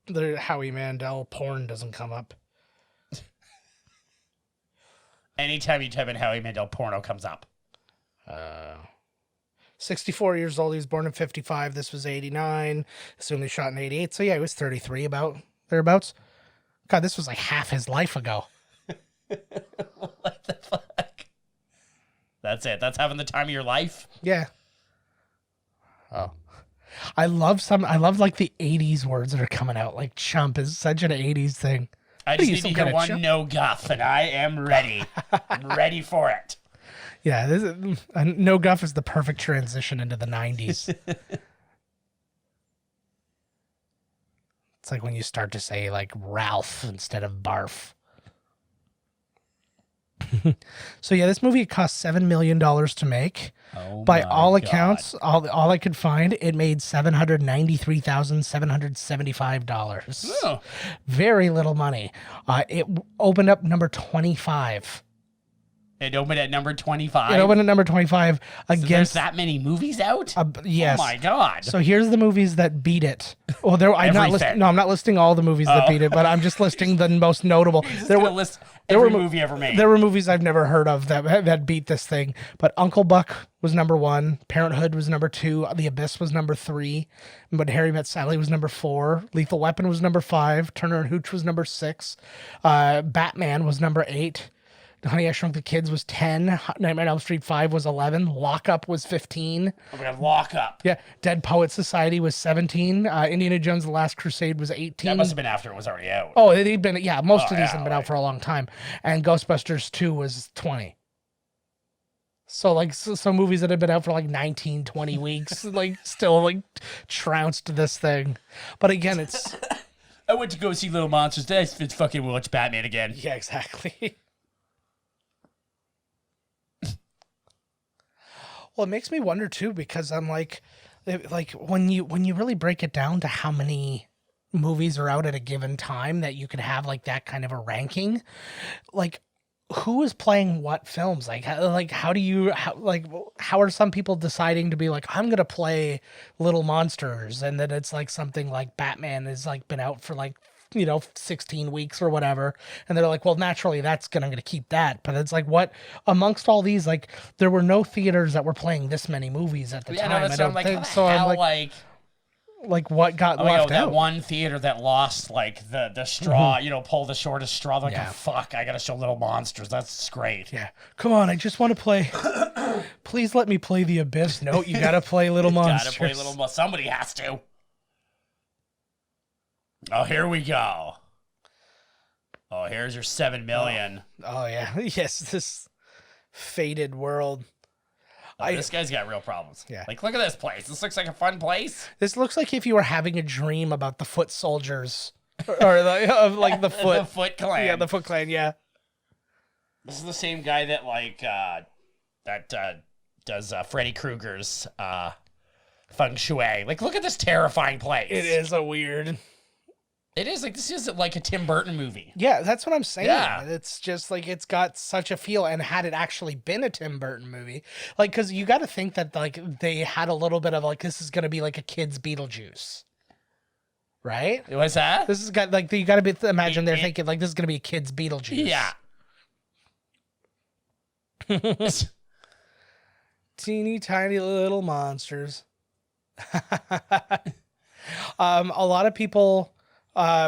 the Howie Mandel porn doesn't come up. Anytime you type in Howie Mandel, porno comes up. 64 years old. He was born in 55. This was 89. Assume he shot in 88. So yeah, he was 33 thereabouts. God, this was like half his life ago. What the fuck? That's it. That's having the time of your life? Yeah. Oh. I love like the 80s words that are coming out. Like chump is such an 80s thing. I just need to hear one no guff, and I am ready. I'm ready for it. Yeah, no guff is the perfect transition into the 90s. It's like when you start to say like Ralph instead of barf. So yeah, this movie cost $7 million to make. Oh, by all accounts, all I could find, it made $793,775. Oh. Very little money. It opened up number 25. It opened at number 25. It opened at number 25 So against there's that many movies out? yes. Oh my god. So here's the movies that beat it. Well, I'm not listing all the movies that beat it, but I'm just listing the most notable. There were list every movie ever made. There were movies I've never heard of that beat this thing. But Uncle Buck was number 1. Parenthood was number 2. The Abyss was number 3. But Harry Met Sally was number 4. Lethal Weapon was number 5. Turner and Hooch was number 6. Batman was number 8. Honey, I Shrunk the Kids was 10. Nightmare on Elm Street 5 was 11. Lock Up was 15. Oh my god, Lock Up. Yeah. Dead Poets Society was 17. Indiana Jones: The Last Crusade was 18. That must have been after it was already out. Oh, it'd been, yeah, most of these had been out for a long time. And Ghostbusters 2 was 20. So, like, so movies that had been out for like 19, 20 weeks, like, still, like, trounced this thing. But again, it's... I went to go see Little Monsters. It's fucking watch Batman again. Yeah, exactly. Well, it makes me wonder too, because I'm like when you really break it down to how many movies are out at a given time that you could have like that kind of a ranking, like who is playing what films? How are some people deciding to be like, I'm gonna play Little Monsters, and then it's like something like Batman has like been out for like 16 weeks or whatever. And they're like, well, naturally I'm going to keep that. But it's like, what amongst all these, like there were no theaters that were playing this many movies at the time. No, I don't think so. I'm like what got left out? That one theater that lost like the straw, pull the shortest straw. Like, oh, fuck, I got to show Little Monsters. That's great. Yeah. Come on. I just want to play. Please let me play The Abyss. No, you got to play Little Monsters. Got to play Little Monsters. Somebody has to. Oh, here we go. Oh, here's your 7 million. Oh yeah. Yes, this faded world. This guy's got real problems. Yeah. Like, look at this place. This looks like a fun place. This looks like if you were having a dream about the Foot Soldiers. Or the Foot. The Foot Clan. Yeah, the Foot Clan, yeah. This is the same guy that, does Freddy Krueger's feng shui. Like, look at this terrifying place. It is a weird... It is like, this is like a Tim Burton movie. Yeah, that's what I'm saying. Yeah. It's just like, it's got such a feel. And had it actually been a Tim Burton movie, like, because you got to think that like they had a little bit of like, this is going to be like a kid's Beetlejuice. Right? What's that? This has got like, you got to imagine they're thinking like, this is going to be a kid's Beetlejuice. Yeah. Teeny tiny little monsters. A lot of people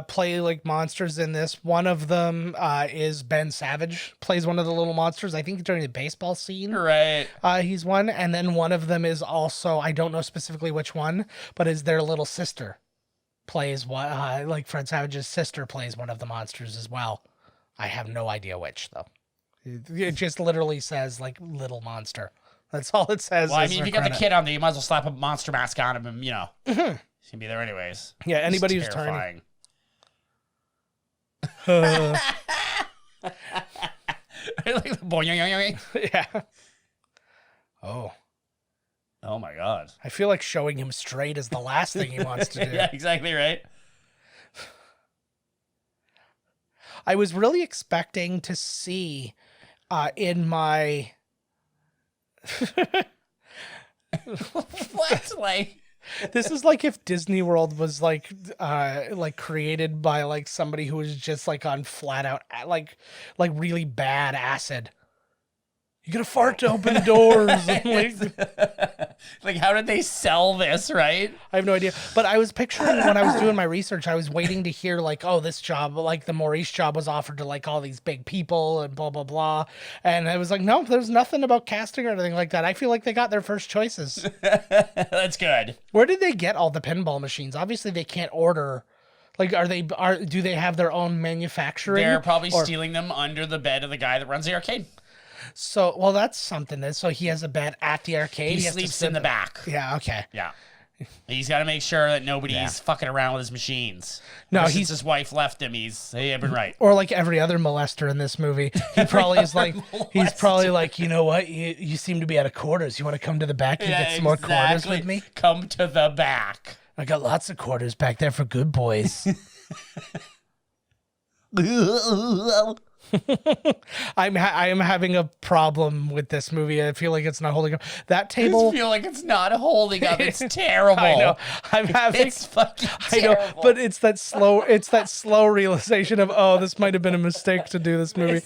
play like monsters in this. One of them is Ben Savage, plays one of the little monsters. I think during the baseball scene. Right. He's one. And then one of them is also, I don't know specifically which one, but is their little sister. Plays what, like Fred Savage's sister plays one of the monsters as well. I have no idea which, though. It just literally says, like, little monster. That's all it says. Well, I mean, if you got the kid on there, you might as well slap a monster mask on him and, you know, he's going to be there anyways. Yeah, anybody who's turning. Yeah. Oh. Oh, my God. I feel like showing him straight is the last thing he wants to do. Yeah, exactly right. I was really expecting to see in my... What? Like... This is like if Disney World was like created by like somebody who was just like on flat out like really bad acid. You gotta fart to open doors. Like, how did they sell this, right? I have no idea. But I was picturing when I was doing my research, I was waiting to hear like, oh, this job, like the Maurice job was offered to like all these big people and blah, blah, blah. And I was like, no, there's nothing about casting or anything like that. I feel like they got their first choices. That's good. Where did they get all the pinball machines? Obviously they can't order. Like, do they have their own manufacturing? They're probably stealing them under the bed of the guy that runs the arcade. So, well, that's something. So he has a bed at the arcade. He sleeps in the back. Yeah, okay. Yeah. He's got to make sure that nobody's fucking around with his machines. No, since his wife left him, I've been right. Or like every other molester in this movie. He probably is like, he's probably like, you know what? You seem to be out of quarters. You want to come to the back and get some more quarters with me? Come to the back. I got lots of quarters back there for good boys. I am having a problem with this movie. I feel like it's not holding up. That table. I feel like it's not holding up. It's terrible. I know. I'm having. It's fucking terrible. I know, but it's that slow realization of, oh, this might have been a mistake to do this movie.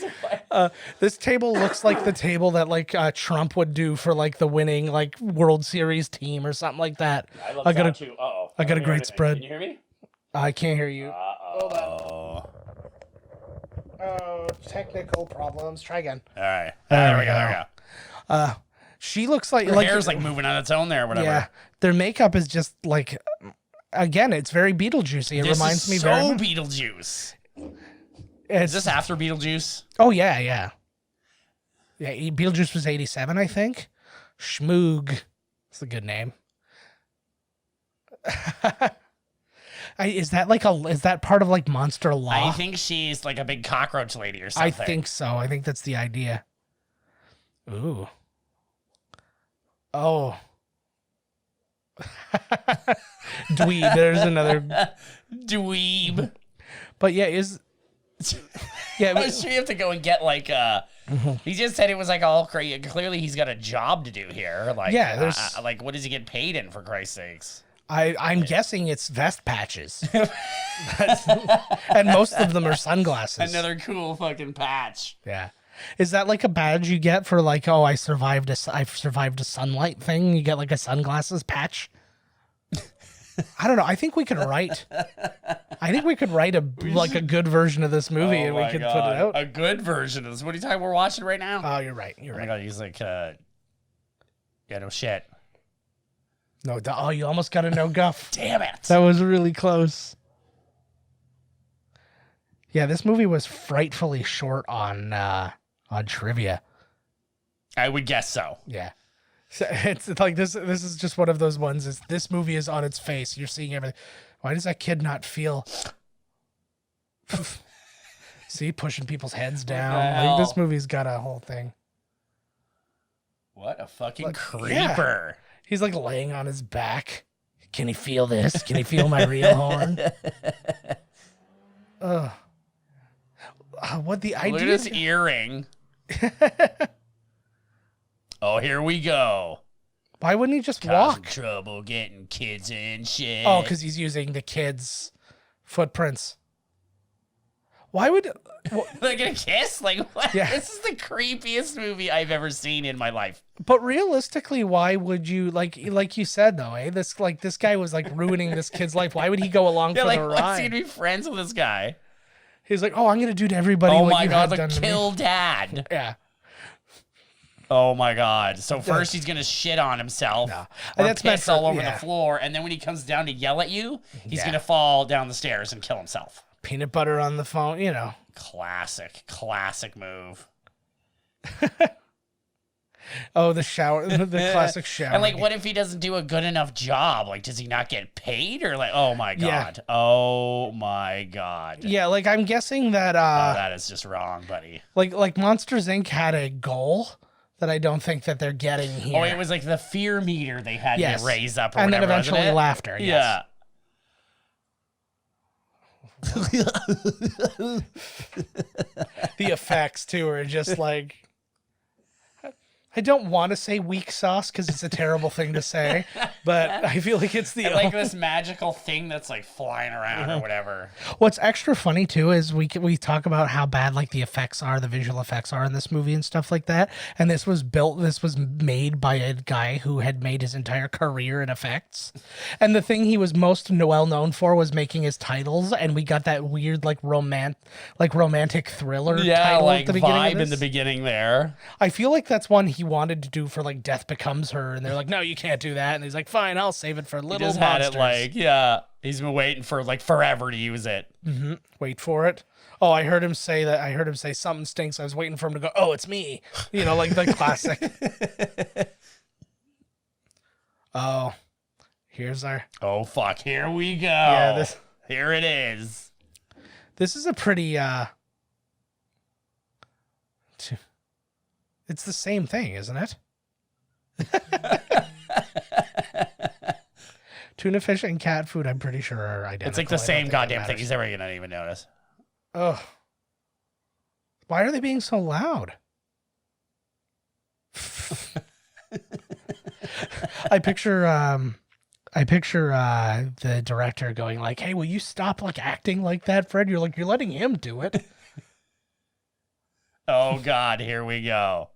This table looks like the table that like Trump would do for like the winning like World Series team or something like that. I got a great spread. Can you hear me? I can't hear you. Hold on. Oh, technical problems. Try again. All right. There we go. She looks like Her hair's like moving on its own there, or whatever. Yeah, their makeup is just like, again, it's very Beetlejuicy. It reminds me very much. Beetlejuice. Is this after Beetlejuice? Oh yeah. Beetlejuice was 87, I think. Schmoog. It's a good name. Is that part of like Monster Law? I think she's like a big cockroach lady or something. I think so. I think that's the idea. Ooh. Oh. Dweeb. There's another dweeb. But yeah, yeah, I'm sure you have to go and get like he just said it was like all crazy. Clearly he's got a job to do here. Like, yeah, there's like, what does he get paid in, for Christ's sakes? I'm guessing it's vest patches. And most of them are sunglasses. Another cool fucking patch. Yeah. Is that like a badge you get for like, oh, I've survived a sunlight thing? You get like a sunglasses patch? I don't know. I think we could write a good version of this movie and we could put it out. A good version of this. What are you talking? We're watching right now? Oh, you're right. You're right. Oh my God, he's like, yeah, no shit. No, you almost got a no guff. Damn it. That was really close. Yeah, this movie was frightfully short on trivia. I would guess so. Yeah. So it's like this is just one of those ones. This movie is on its face. You're seeing everything. Why does that kid not feel see, pushing people's heads down? Like, this movie's got a whole thing. What a fucking creeper. Yeah. He's like laying on his back. Can he feel this? Can he feel my real horn? What the idea? Look at his earring. Oh, here we go. Why wouldn't he just Causing walk? Trouble getting kids and shit. Oh, because he's using the kids' footprints. Why would they're gonna kiss? Like what? Yeah. This is the creepiest movie I've ever seen in my life. But realistically, why would you like you said though, this guy was like ruining this kid's life. Why would he go along for the ride? What's he gonna be friends with this guy? He's like, oh, I'm gonna do to everybody what you have done to me. Kill dad. Yeah. Oh my God. So first he's gonna shit on himself. No. Or That's piss all over the floor, and then when he comes down to yell at you, he's gonna fall down the stairs and kill himself. Peanut butter on the phone, you know. Classic move. Oh, the shower, the classic shower. And like, what if he doesn't do a good enough job? Like, does he not get paid? Or like, oh my God. Yeah. Oh my God. Yeah, like I'm guessing that that is just wrong, buddy. Like Monsters Inc. had a goal that I don't think that they're getting here. Oh, it was like the fear meter they had to raise up or and whatever, then eventually laughter. Yes. Yeah. The effects too are just like, I don't want to say weak sauce because it's a terrible thing to say, but I feel like it's the like this magical thing that's like flying around or whatever. What's extra funny too is we talk about how bad like the effects are, the visual effects are in this movie and stuff like that. And this was made by a guy who had made his entire career in effects. And the thing he was most well known for was making his titles, and we got that weird like romantic thriller title like at the beginning vibe of this. in the beginning there. I feel like that's one he wanted to do for like Death Becomes Her, and they're like, no, you can't do that. And he's like, fine, I'll save it for Little Monsters. Monsters. Had it like, he's been waiting for like forever to use it. Mm-hmm. Wait for it. Oh, I heard him say something stinks. I was waiting for him to go, oh, it's me. You know, like the classic. Oh, here's our. Oh, fuck. Here we go. Yeah, here it is. This is a pretty, it's the same thing, isn't it? Tuna fish and cat food, I'm pretty sure, are identical. It's like the same goddamn thing. He's never going to even notice. Oh. Why are they being so loud? I picture the director going like, hey, will you stop like acting like that, Fred? You're letting him do it. Oh God, here we go.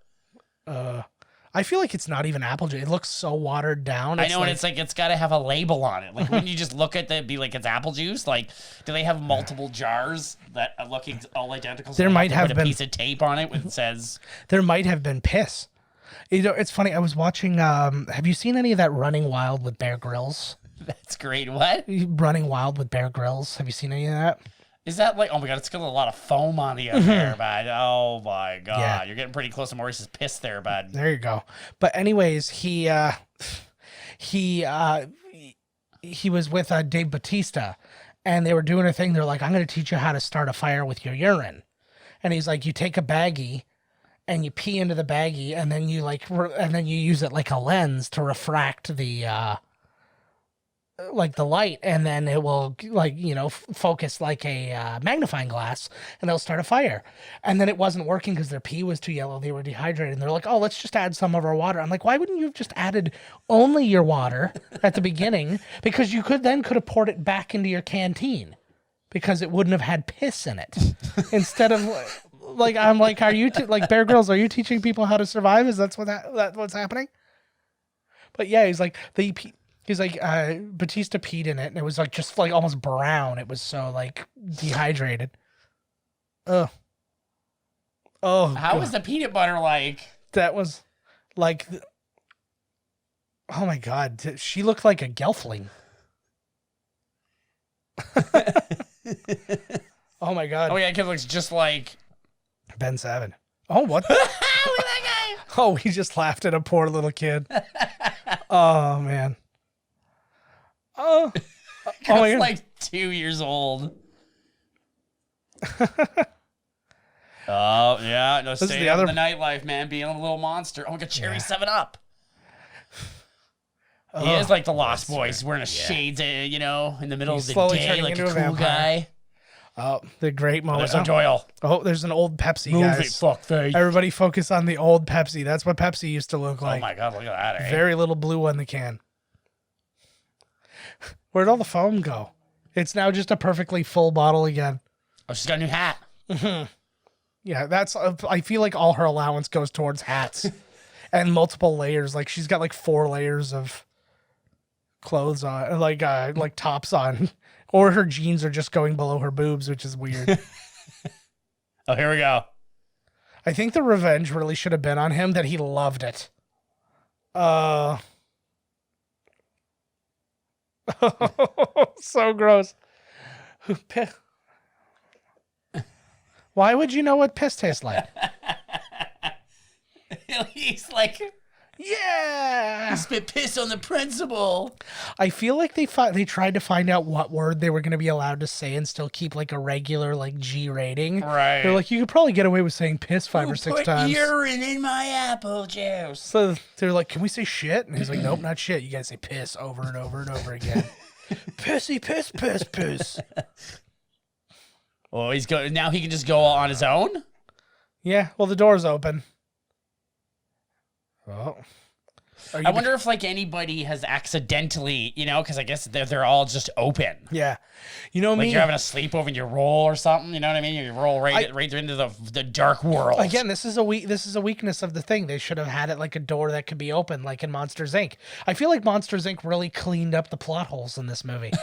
I feel like it's not even apple juice. It looks so watered down. I know, and it's like it's got to have a label on it. Like when you just look at it, be like it's apple juice. Like, do they have multiple jars that are looking all identical? So there might have been a piece of tape on it that says. There might have been piss. You know, it's funny. I was watching. Have you seen any of that Running Wild with Bear Grylls? That's great. What? Running Wild with Bear Grylls. Have you seen any of that? Is that like, oh my God, it's got a lot of foam on the end there, bud. Oh my God. Yeah. You're getting pretty close to Maurice's piss there, bud. There you go. But anyways, he was with Dave Bautista, and they were doing a thing. They're like, I'm going to teach you how to start a fire with your urine. And he's like, you take a baggie and you pee into the baggie, and then you and then you use it like a lens to refract the, like the light, and then it will focus like a magnifying glass, and they'll start a fire. And then it wasn't working because their pee was too yellow. They were dehydrated, and they're like, oh, let's just add some of our water. I'm like, why wouldn't you have just added only your water at the beginning? Because you could have poured it back into your canteen, because it wouldn't have had piss in it. Instead of like, I'm like, are you like Bear Grylls? Are you teaching people how to survive? Is that's what's happening? But yeah, he's like Batista peed in it, and it was like just like almost brown. It was so like dehydrated. Oh, how was the peanut butter like? That was like, oh my God, she looked like a gelfling. Oh my God. Oh yeah, kid looks just like Ben Savin. Oh, what? Look at that guy. Oh, he just laughed at a poor little kid. Oh man. Oh, my like 2 years old. Oh yeah, no, staying up in the nightlife, man. Being a little monster. Oh, we got Cherry 7 Up. He is like the Lost Boys. He's wearing a shades, in the middle of the day, like a cool guy. Oh, the great moment. There's Doyle. Oh, there's an old Pepsi, guys. Fuckface. Everybody focus on the old Pepsi. That's what Pepsi used to look like. Oh my God, look at that. Very little blue on the can. Where'd all the foam go? It's now just a perfectly full bottle again. Oh, she's got a new hat. Yeah, that's. I feel like all her allowance goes towards hats and multiple layers. Like she's got like 4 layers of clothes on, like tops on, or her jeans are just going below her boobs, which is weird. Oh, here we go. I think the revenge really should have been on him that he loved it. So gross. Why would you know what piss tastes like? He's like, Yeah. he spit piss on the principal. I feel like they tried to find out what word they were going to be allowed to say and still keep like a regular like G rating. Right. They're like, you could probably get away with saying piss 5 or 6 times. Put urine in my apple juice. So they're like, can we say shit? And he's like, nope, not shit. You got to say piss over and over and over again. Pissy, piss, piss, piss. Oh, now he can just go on his own? Yeah, well, the door's open. Oh. I wonder if like anybody has accidentally, because I guess they're all just open. Yeah. You know like me. You're having a sleepover and you roll or something, you know what I mean? You roll right into the dark world. Again, this is a weakness of the thing. They should have had it like a door that could be open, like in Monsters, Inc. I feel like Monsters, Inc. really cleaned up the plot holes in this movie.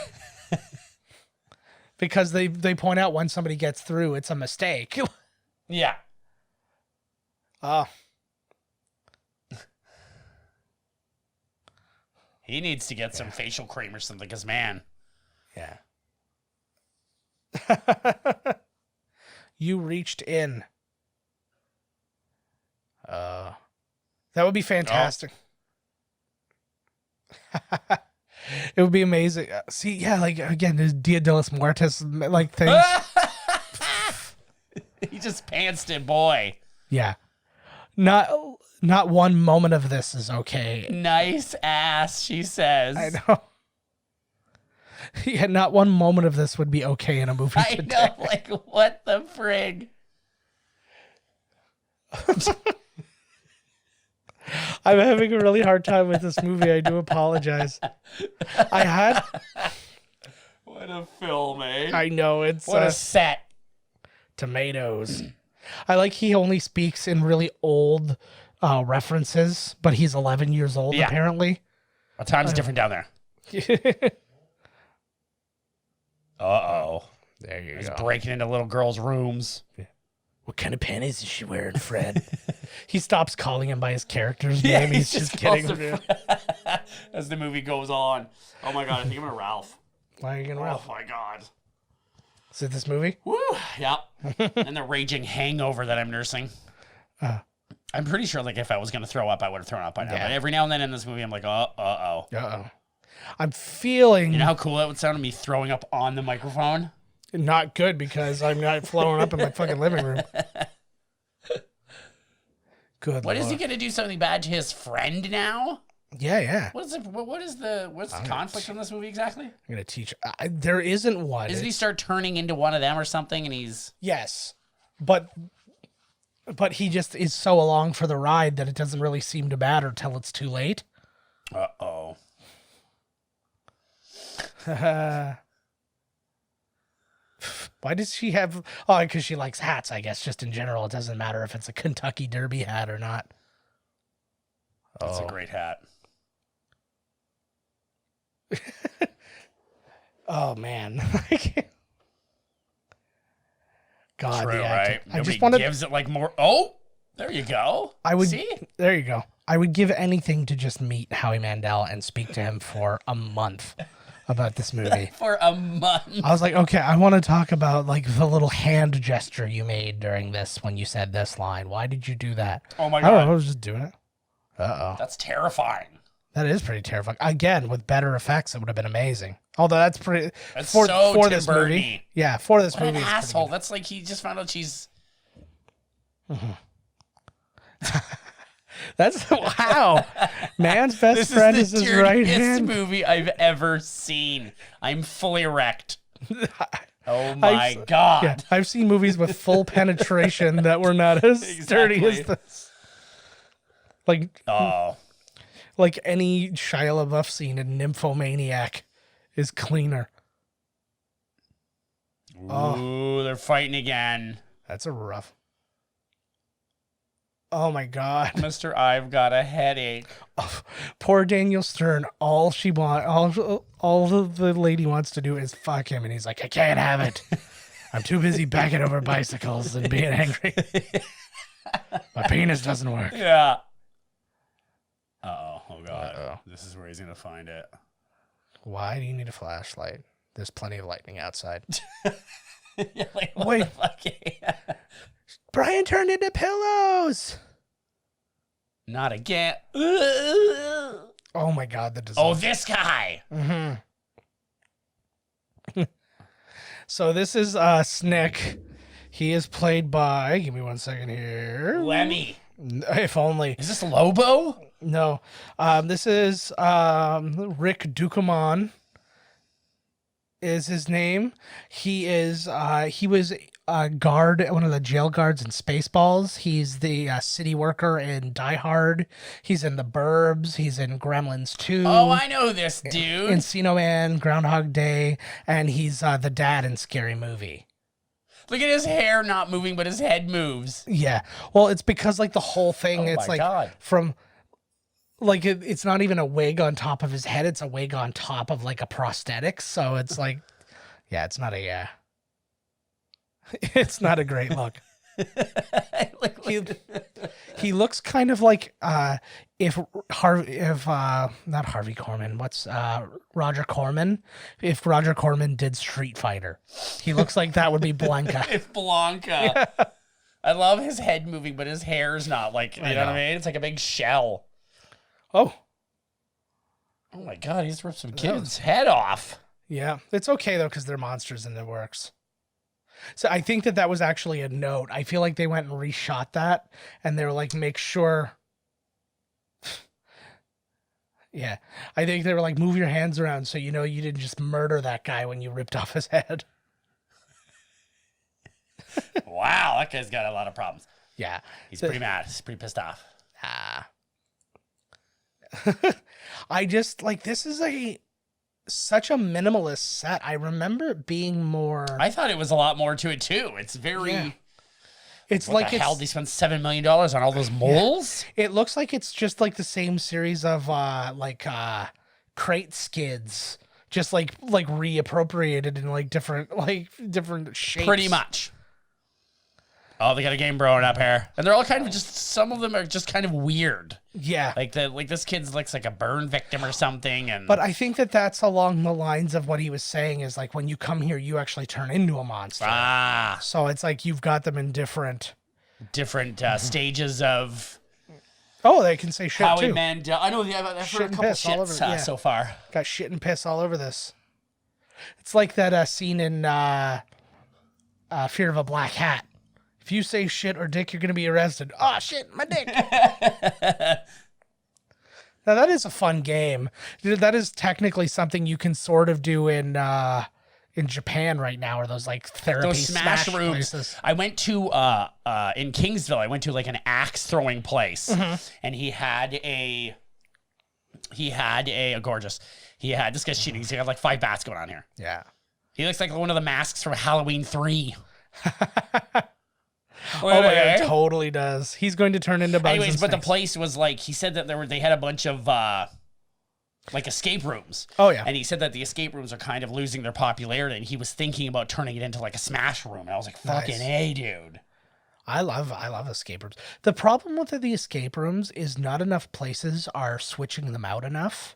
Because they point out when somebody gets through, it's a mistake. Yeah. Oh. He needs to get some facial cream or something, because, man. Yeah. You reached in. That would be fantastic. Oh. It would be amazing. See, yeah, like, again, there's Dia de los Muertos, like, things. He just pantsed it, boy. Yeah. Not one moment of this is okay. Nice ass, she says. I know. Yeah, not one moment of this would be okay in a movie today. I know, like, what the frig? I'm having a really hard time with this movie. I do apologize. What a film, eh? I know, it's... What a set. Tomatoes. I like he only speaks in really old references, but he's 11 years old, apparently. Well, time's different down there. Uh-oh. There you He's go. breaking into little girls' rooms. What kind of panties is she wearing, Fred? He stops calling him by his character's name. He's just kidding. As the movie goes on. Oh my god, I think I'm gonna Ralph. Why are you gonna Ralph? Oh my god. Is it this movie? Woo! Yeah. And the raging hangover that I'm nursing. I'm pretty sure, like, if I was gonna throw up, I would have thrown up by now. Yeah. But every now and then in this movie, I'm like, uh-oh. I'm feeling... You know how cool that would sound to me throwing up on the microphone? Not good, because I'm not flowing up in my fucking living room. Good What Lord. is he gonna do something bad to his friend now? Yeah. What's the conflict in this movie exactly? I'm gonna teach... there isn't one. Doesn't he start turning into one of them or something and he's... Yes. But he just is so along for the ride that it doesn't really seem to matter till it's too late. Uh-oh. Why does she have... Oh, because she likes hats, I guess. Just in general, it doesn't matter if it's a Kentucky Derby hat or not. That's a great hat. Oh, man. God, True, the right? acting. Nobody gives it like more... Oh! There you go. See? There you go. I would give anything to just meet Howie Mandel and speak to him for a month about this movie. For a month. I was like, okay, I want to talk about like the little hand gesture you made during this when you said this line. Why did you do that? Oh my God. I don't know. I was just doing it. Uh-oh. That's terrifying. That is pretty terrifying. Again, with better effects, it would have been amazing. Although that's pretty... That's for so this Tim movie. Burton-y. Yeah, for this What movie. an it's asshole. pretty That's like he just found out she's... That's... Wow. Man's best friend is his right hand. Movie I've ever seen. I'm fully erect. Oh my God. Yeah, I've seen movies with full penetration that were not as sturdy as this. Like any Shia LaBeouf scene in Nymphomaniac is cleaner. Ooh, they're fighting again. That's a rough. Oh my God, Mr. I've got a headache. Oh, poor Daniel Stern. All the lady wants to do is fuck him, and he's like, I can't have it. I'm too busy backing over bicycles and being angry. My penis doesn't work. Yeah. Oh God. Uh-oh. This is where he's gonna find it. Why do you need a flashlight? There's plenty of lightning outside. Yeah, like, wait. Brian turned into pillows. Not again. Oh my God, the design. Oh, this guy. Mm-hmm. So this is Snick. He is played by, give me 1 second here. Lemmy. If only. Is this Lobo? No. This is Rick Ducommun is his name. He was a guard, one of the jail guards in Spaceballs. He's the city worker in Die Hard. He's in The Burbs. He's in Gremlins 2. Oh, I know this dude. Encino Man, Groundhog Day, and he's the dad in Scary Movie. Look at his hair not moving, but his head moves. Yeah. Well, it's because like the whole thing, it's like God. From like it's not even a wig on top of his head. It's a wig on top of like a prosthetic. So it's like, yeah, it's not a, it's not a great look. He looks kind of like if not Harvey Korman, what's Roger Corman? If Roger Corman did Street Fighter, he looks like that would be Blanca. If Blanca. Yeah. I love his head moving, but his hair's not like, you know what I mean? It's like a big shell. Oh my God, he's ripped some kid's head off. Yeah, it's okay though because they're monsters and it works. So I think that was actually a note. I feel like they went and reshot that, and they were like, make sure. Yeah, I think they were like, move your hands around so you know you didn't just murder that guy when you ripped off his head. Wow, that guy's got a lot of problems. Yeah, he's pretty mad. He's pretty pissed off. I just like this is such a minimalist set. I remember it being more. I thought it was a lot more to it too. It's very. Yeah. It's what the hell? They spent $7 million on all those moles. Yeah. It looks like it's just like the same series of crate skids, just like reappropriated in like different shapes. Pretty much. Oh, they got a game growing up here, and they're all kind of just. Some of them are just kind of weird. Yeah, like this kid looks like a burn victim or something. And but I think that's along the lines of what he was saying is like when you come here, you actually turn into a monster. So it's like you've got them in different stages of. Oh, they can say shit Howie too. Mandel. I know I've heard a couple shits so far. Got shit and piss all over this. It's like that scene in Fear of a Black Hat. If you say shit or dick, you're going to be arrested. Oh, shit, my dick. Now, that is a fun game. That is technically something you can sort of do in Japan right now, or those like therapy those smash rooms. Places. I went to in Kingsville. I went to like an axe throwing place, and he had gorgeous. He had this guy's cheating. He had like 5 bats going on here. Yeah, he looks like one of the masks from Halloween 3. Oh my God, it totally does. He's going to turn into bugs. Anyways, but the place was like, he said that they had a bunch of like escape rooms. Oh yeah. And he said that the escape rooms are kind of losing their popularity, and he was thinking about turning it into like a smash room. And I was like, fucking A, dude. I love escape rooms. The problem with the escape rooms is not enough places are switching them out enough.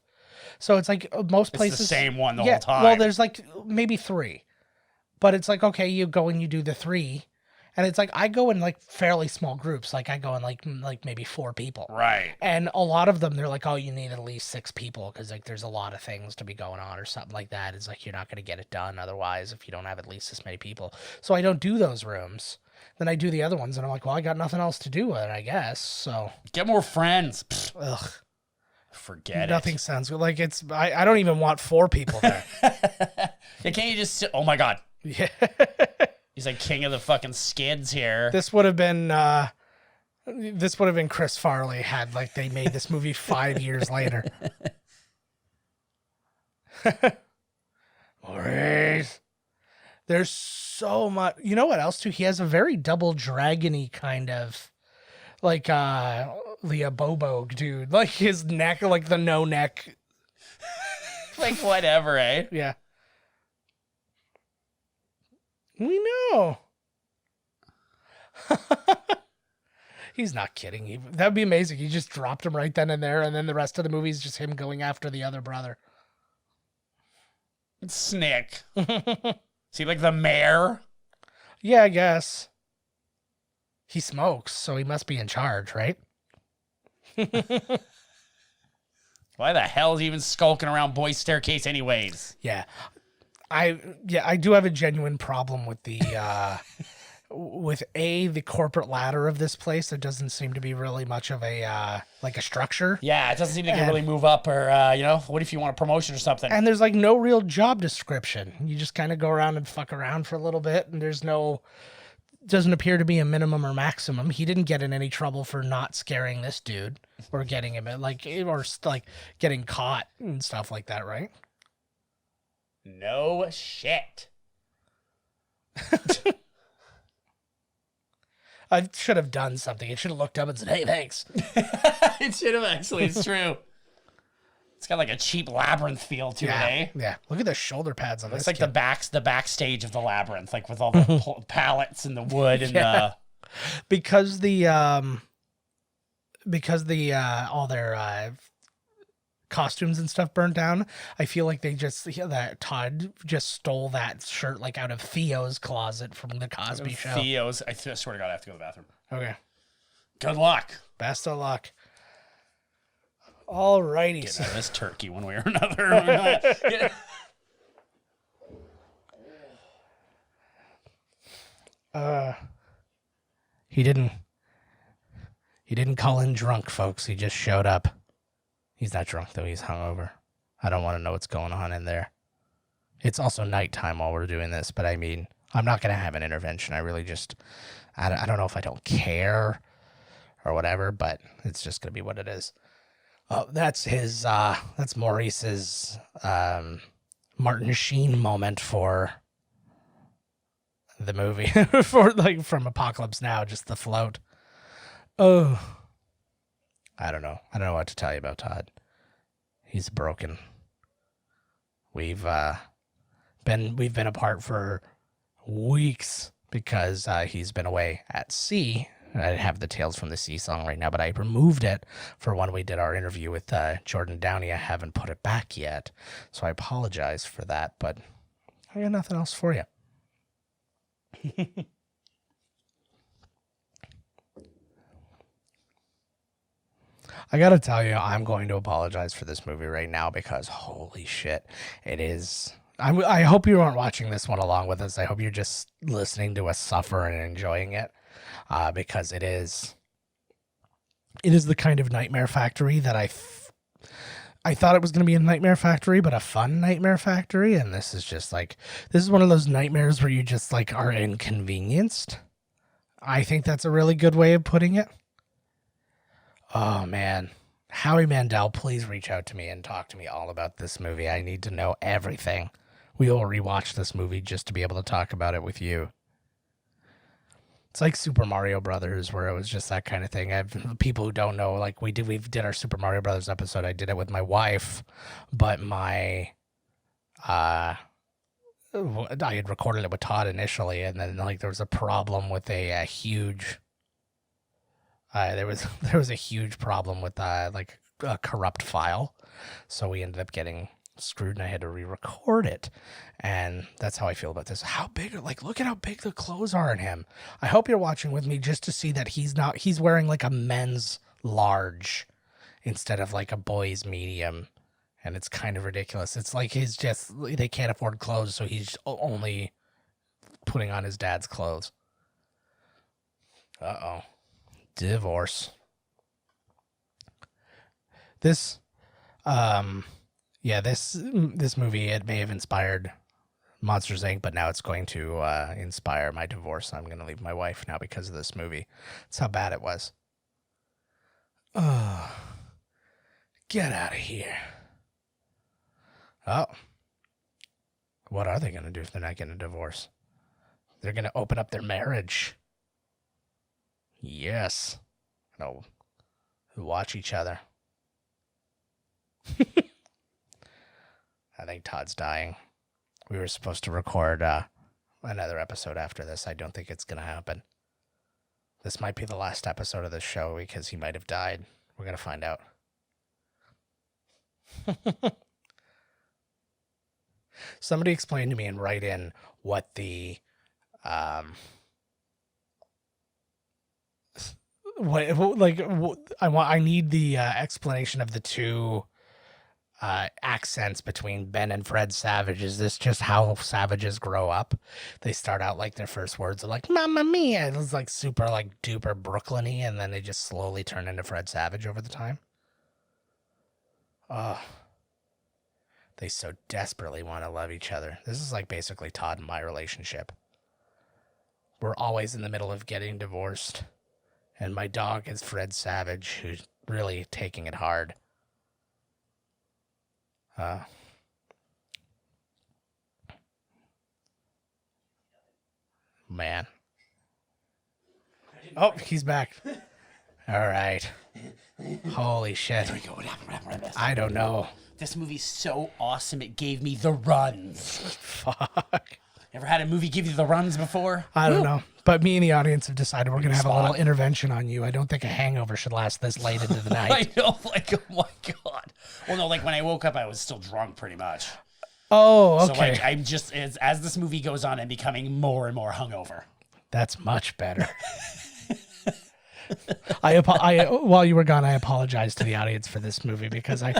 So it's like most places it's the same one the whole time. Well, there's like maybe 3. But it's like, okay, you go and you do the 3. And it's like, I go in like fairly small groups. Like I go in like maybe 4 people. Right. And a lot of them, they're like, oh, you need at least 6 people. Cause like there's a lot of things to be going on or something like that. It's like, you're not going to get it done otherwise if you don't have at least this many people. So I don't do those rooms. Then I do the other ones and I'm like, well, I got nothing else to do with it, I guess. So get more friends. Ugh. Forget Nothing sounds good. Like I don't even want 4 people there. Yeah, can't you just sit? Oh my God. Yeah. He's like king of the fucking skids here. This would have been Chris Farley had like they made this movie 5 years later. Maurice, there's so much. You know what else too? He has a very double dragony kind of like Leah Bobo dude. Like his neck, like the no neck. Like whatever, eh? Yeah. We know. He's not kidding. That'd be amazing. He just dropped him right then and there, and then the rest of the movie is just him going after the other brother. Snick. Is he like the mayor? Yeah, I guess. He smokes, so he must be in charge, right? Why the hell is he even skulking around Boy's Staircase anyways? Yeah. I do have a genuine problem with the with the corporate ladder of this place. There doesn't seem to be really much of a like a structure. Yeah, it doesn't seem to really move up or what if you want a promotion or something? And there's like no real job description. You just kind of go around and fuck around for a little bit, and doesn't appear to be a minimum or maximum. He didn't get in any trouble for not scaring this dude or getting him getting caught and stuff like that, right? No shit. I should have done something. It should have looked up and said, "Hey, thanks." It should have actually. It's true. It's got like a cheap labyrinth feel to it, eh? Yeah. Look at the shoulder pads on this. It's like the backstage of the labyrinth, like with all the pallets and the wood and the. Because all their costumes and stuff burned down. I feel like that Todd just stole that shirt like out of Theo's closet from the Cosby Show. Theo's. I swear to God, I have to go to the bathroom. Okay. Good luck. Best of luck. All righty. Get out of this turkey one way or another. He didn't call in drunk, folks. He just showed up. He's not drunk, though. He's hungover. I don't want to know what's going on in there. It's also nighttime while we're doing this, but I mean, I'm not going to have an intervention. I really just, I don't know if I don't care or whatever, but it's just going to be what it is. Oh, that's Maurice's Martin Sheen moment for the movie, from Apocalypse Now, just the float. Oh, I don't know what to tell you about Todd. He's broken. We've been apart for weeks because he's been away at sea. I have the Tales from the Sea song right now, but I removed it for when we did our interview with Jordan Downey. I haven't put it back yet, so I apologize for that, but I got nothing else for you. I gotta tell you, I'm going to apologize for this movie right now because holy shit, it is. I hope you aren't watching this one along with us. I hope you're just listening to us suffer and enjoying it, because it is the kind of Nightmare Factory that I thought it was going to be a Nightmare Factory, but a fun Nightmare Factory. And this is one of those nightmares where you just like are inconvenienced. I think that's a really good way of putting it. Oh man, Howie Mandel, please reach out to me and talk to me all about this movie. I need to know everything. We will rewatch this movie just to be able to talk about it with you. It's like Super Mario Brothers, where it was just that kind of thing. People who don't know, like we did our Super Mario Brothers episode. I did it with my wife, but I had recorded it with Todd initially, and then like there was a problem with a huge. There was a huge problem with like a corrupt file, so we ended up getting screwed, and I had to re-record it. And that's how I feel about this. How big? Like, look at how big the clothes are in him. I hope you're watching with me just to see that he's wearing like a men's large instead of like a boy's medium, and it's kind of ridiculous. It's like they can't afford clothes, so he's only putting on his dad's clothes. Uh-oh. Divorce. This movie, it may have inspired Monsters Inc., but now it's going to inspire my divorce. I'm going to leave my wife now because of this movie. That's how bad it was. Oh, get out of here. Oh, what are they going to do if they're not getting a divorce? They're going to open up their marriage. Yes. No. Watch each other. I think Todd's dying. We were supposed to record another episode after this. I don't think it's going to happen. This might be the last episode of this show because he might have died. We're going to find out. Somebody explain to me and write in what the I need the explanation of the two accents between Ben and Fred Savage. Is this just how savages grow up? They start out like their first words are like "Mamma Mia." It was like super like duper Brooklyn-y, and then they just slowly turn into Fred Savage over the time. They so desperately want to love each other. This is like basically Todd and my relationship. We're always in the middle of getting divorced. And my dog is Fred Savage, who's really taking it hard. Man. Oh, he's back. All right. Holy shit. What happened? I don't know. This movie's so awesome, it gave me the runs. Fuck. Ever had a movie give you the runs before? I don't know. But me and the audience have decided we're going to have a little intervention on you. I don't think a hangover should last this late into the night. I know, like, oh my God. Well, no, like when I woke up, I was still drunk pretty much. Oh, okay. So, like, I'm just, as this movie goes on, I'm becoming more and more hungover. That's much better. While you were gone, I apologized to the audience for this movie because I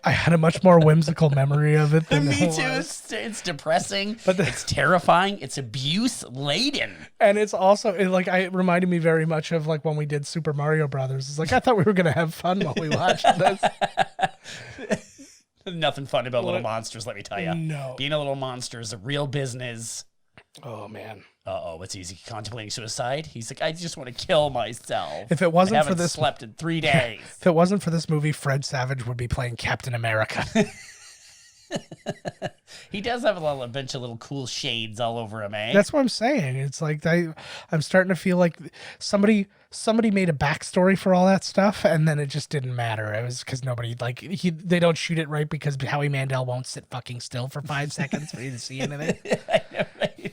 had a much more whimsical memory of it than Me too. It's depressing. But it's terrifying. It's abuse laden. And it's also it reminded me very much of like when we did Super Mario Brothers. It's like I thought we were gonna have fun while we watched this. Nothing fun about little monsters, let me tell you. No, being a little monster is a real business. Oh man. It's easy. Contemplating suicide. He's like, I just want to kill myself. If it wasn't for this, slept in 3 days. If it wasn't for this movie, Fred Savage would be playing Captain America. He does have a bunch of little cool shades all over him, eh? That's what I'm saying. It's like I'm starting to feel like somebody made a backstory for all that stuff, and then it just didn't matter. It was because nobody they don't shoot it right because Howie Mandel won't sit fucking still for 5 seconds for you to see anything. I know, right?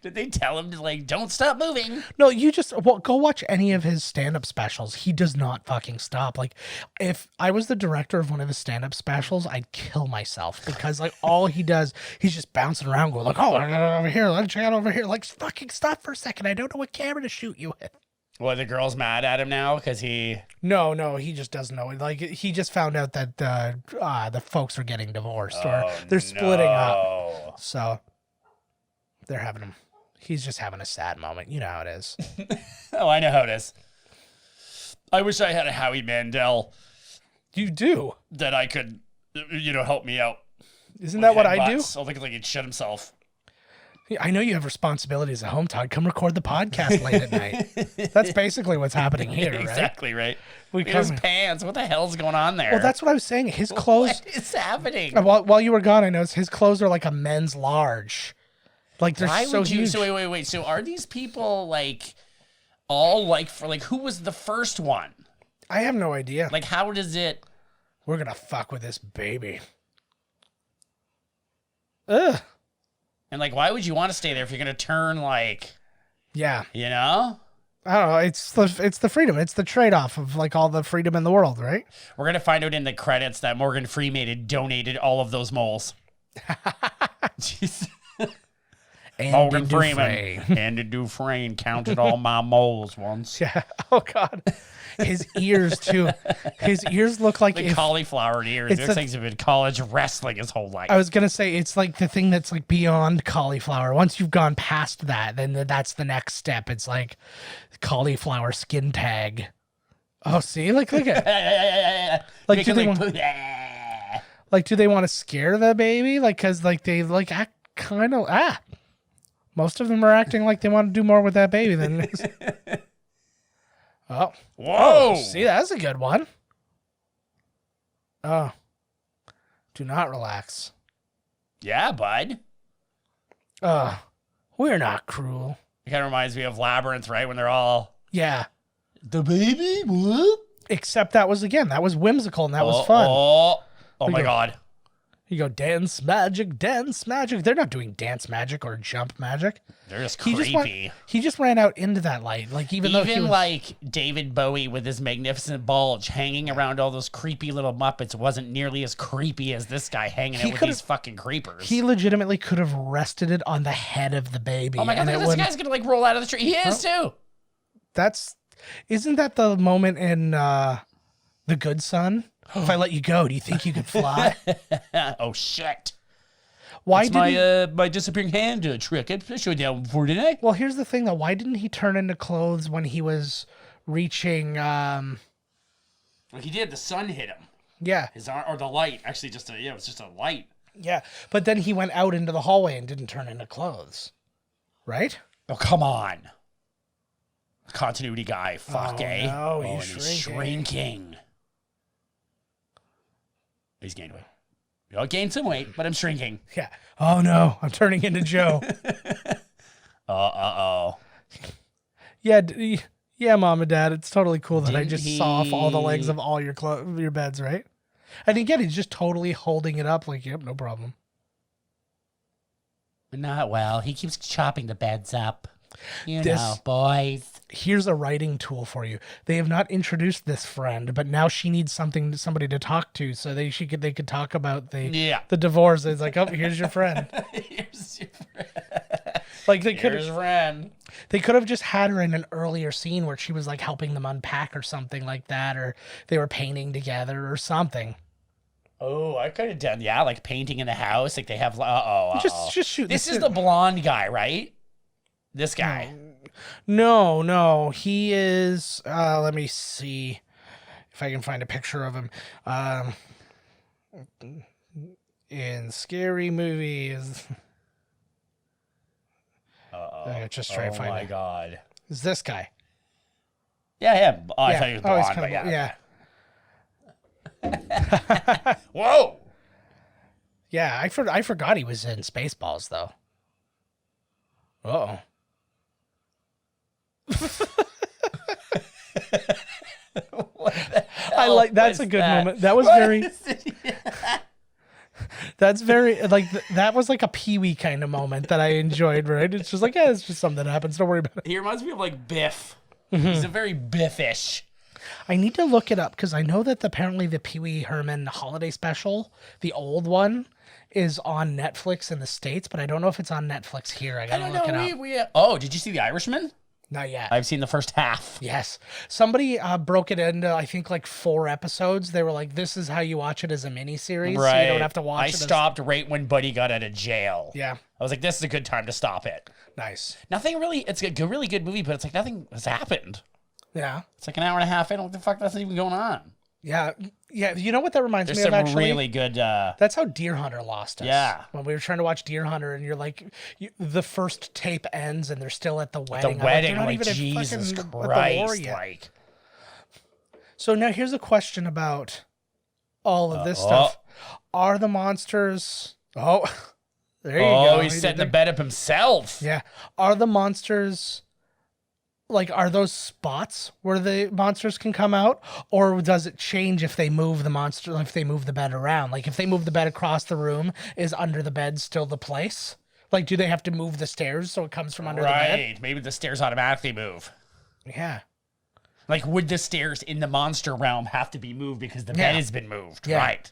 Did they tell him to don't stop moving? No, you just go watch any of his stand-up specials. He does not fucking stop. Like, if I was the director of one of his stand-up specials, I'd kill myself because all he does, he's just bouncing around going oh, over here, let's check out over here. Like, fucking stop for a second. I don't know what camera to shoot you with. Well, the girl's mad at him now because he... No, he just doesn't know. Like, he just found out that the folks are getting divorced or they're splitting up. So they're having him. He's just having a sad moment. You know how it is. Oh, I know how it is. I wish I had a Howie Mandel. You do? That I could, help me out. Isn't that what I do? I'll think he'd shit himself. I know you have responsibilities at home, Todd. Come record the podcast late at night. That's basically what's happening here, right? Exactly, right? His pants. What the hell's going on there? Well, that's what I was saying. His clothes... What is happening? While you were gone, I noticed his clothes are like a men's large. Like, they're so huge. So wait. So are these people, all, who was the first one? I have no idea. Like, how does it... We're gonna fuck with this baby. Ugh. And, why would you want to stay there if you're gonna turn, Yeah. You know? I don't know. It's the freedom. It's the trade-off of, all the freedom in the world, right? We're gonna find out in the credits that Morgan Freeman had donated all of those moles. Jeez. Morgan Freeman. Andy Dufresne counted all my moles once. Yeah. Oh, God. His ears, too. His ears look like cauliflower ears. Looks like he's been college wrestling his whole life. I was going to say, it's like the thing that's beyond cauliflower. Once you've gone past that, then that's the next step. It's like cauliflower skin tag. Oh, see? Look at do they want to scare the baby? Because they act kind of... Most of them are acting like they want to do more with that baby than this. Oh. Whoa. Oh, see, that's a good one. Oh. Do not relax. Yeah, bud. Well, We're not cruel. It kind of reminds me of Labyrinth, right? When they're all... Yeah. The baby? What? Except that was whimsical and that was fun. Oh my God. You go, dance magic, dance magic. They're not doing dance magic or jump magic. They're just creepy. He just ran out into that light. Like even though he was, like David Bowie with his magnificent bulge hanging around all those creepy little Muppets wasn't nearly as creepy as this guy hanging out with these fucking creepers. He legitimately could have rested it on the head of the baby. Oh my God, this guy's gonna like roll out of the tree. He is too. Isn't that the moment in The Good Son? If I let you go, do you think you could fly? Oh shit! Why did my disappearing hand trick? I showed you that before, didn't I? Well, here's the thing though. Why didn't he turn into clothes when he was reaching? Well, he did. The sun hit him. Yeah. His arm or the light. Actually, it was just a light. Yeah, but then he went out into the hallway and didn't turn into clothes, right? Oh come on! Continuity guy. Fuck, No, he's shrinking. He's gained weight. I'll gain some weight, but I'm shrinking. Yeah. Oh no, I'm turning into Joe. Yeah, Mom and Dad, it's totally cool that I just saw off all the legs of all your beds, right? And again, he's just totally holding it up like, yep, no problem. Not well. He keeps chopping the beds up. You know, boys. Here's a writing tool for you. They have not introduced this friend, but now she needs somebody to talk to, so they could talk about the divorce. It's like, oh, here's your friend. Here's your friend. Like they could have just had her in an earlier scene where she was like helping them unpack or something like that, or they were painting together or something. Oh, I could have done like painting in the house. Like they have. Just shoot. This is the blonde guy, right? This guy. No. He is, let me see if I can find a picture of him. In scary movies. Just try to find it. Oh my God. Is this guy. Yeah. Oh, I thought he was blonde, yeah. Whoa. Yeah, I forgot he was in Spaceballs, though. Uh-oh. That's a good moment. That was that's very like that was like a Pee-wee kind of moment that I enjoyed, right? It's just like, yeah, it's just something that happens, don't worry about it. He reminds me of like Biff. He's a very Biffish. I need to look it up because I know that apparently the Pee-wee Herman holiday special, the old one, is on Netflix in the States, but I don't know if it's on Netflix here. I gotta look it up. Did you see The Irishman? Not yet. I've seen the first half. Yes. Somebody broke it into, I think, like 4 episodes. They were like, this is how you watch it as a miniseries. Right. So you don't have to watch it. I stopped right when Buddy got out of jail. Yeah. I was like, this is a good time to stop it. Nice. Nothing really, it's a really good movie, but it's like nothing has happened. Yeah. It's like an hour and a half in. What the fuck? That's even going on. Yeah. You know what that reminds me of, actually? There's some really good... That's how Deer Hunter lost us. Yeah. When we were trying to watch Deer Hunter, and you're like, the first tape ends, and they're still at the wedding. I'm like, Jesus Christ. Like. So now here's a question about all of this stuff. Are the monsters... Oh, there you go. Oh, he's setting the bed up himself. Yeah. Are the monsters... Like, are those spots where the monsters can come out, or does it change if they move the bed around? Like, if they move the bed across the room, is under the bed still the place? Like, do they have to move the stairs so it comes from under the bed? Right. Maybe the stairs automatically move. Yeah. Like, would the stairs in the monster realm have to be moved because the bed has been moved? Yeah. Right.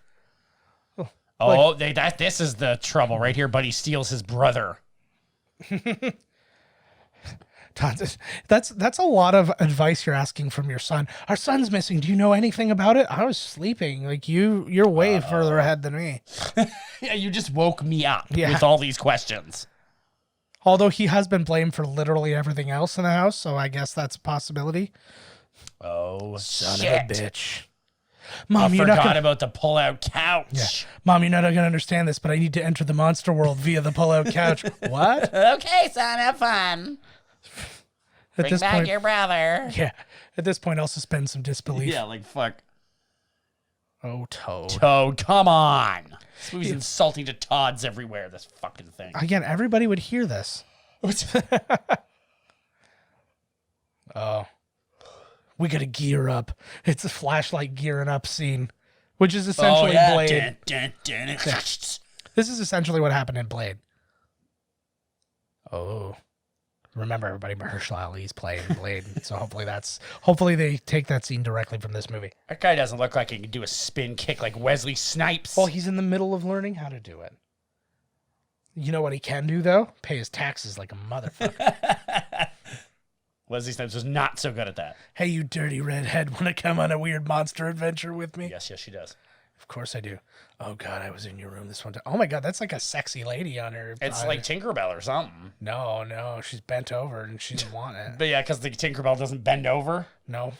This is the trouble right here. Buddy steals his brother. That's a lot of advice you're asking from your son. Our son's missing. Do you know anything about it? I was sleeping. Like you're way further ahead than me. Yeah, you just woke me up with all these questions. Although he has been blamed for literally everything else in the house, so I guess that's a possibility. Oh, son shit. of a bitch. Mom, I forgot about the pull-out couch. Yeah. Mom, you're not going to understand this, but I need to enter the monster world via the pull-out couch. What? Okay, son, have fun. Bring back your brother. Yeah. At this point, I'll suspend some disbelief. Yeah, like, fuck. Oh, Toad. Toad, come on. This movie's insulting to Todds everywhere, this fucking thing. Again, everybody would hear this. Oh. We gotta gear up. It's a flashlight gearing up scene, which is essentially Blade. This is essentially what happened in Blade. Oh. Remember, everybody, Mahershala Ali's playing Blade, so hopefully they take that scene directly from this movie. That guy doesn't look like he can do a spin kick like Wesley Snipes. Well, he's in the middle of learning how to do it. You know what he can do, though? Pay his taxes like a motherfucker. Wesley Snipes was not so good at that. Hey, you dirty redhead, want to come on a weird monster adventure with me? Yes, she does. Of course I do. Oh, God, I was in your room this one time. Oh, my God, that's like a sexy lady on her. It's like Tinkerbell or something. No, she's bent over and she didn't want it. But yeah, because the Tinkerbell doesn't bend over. No.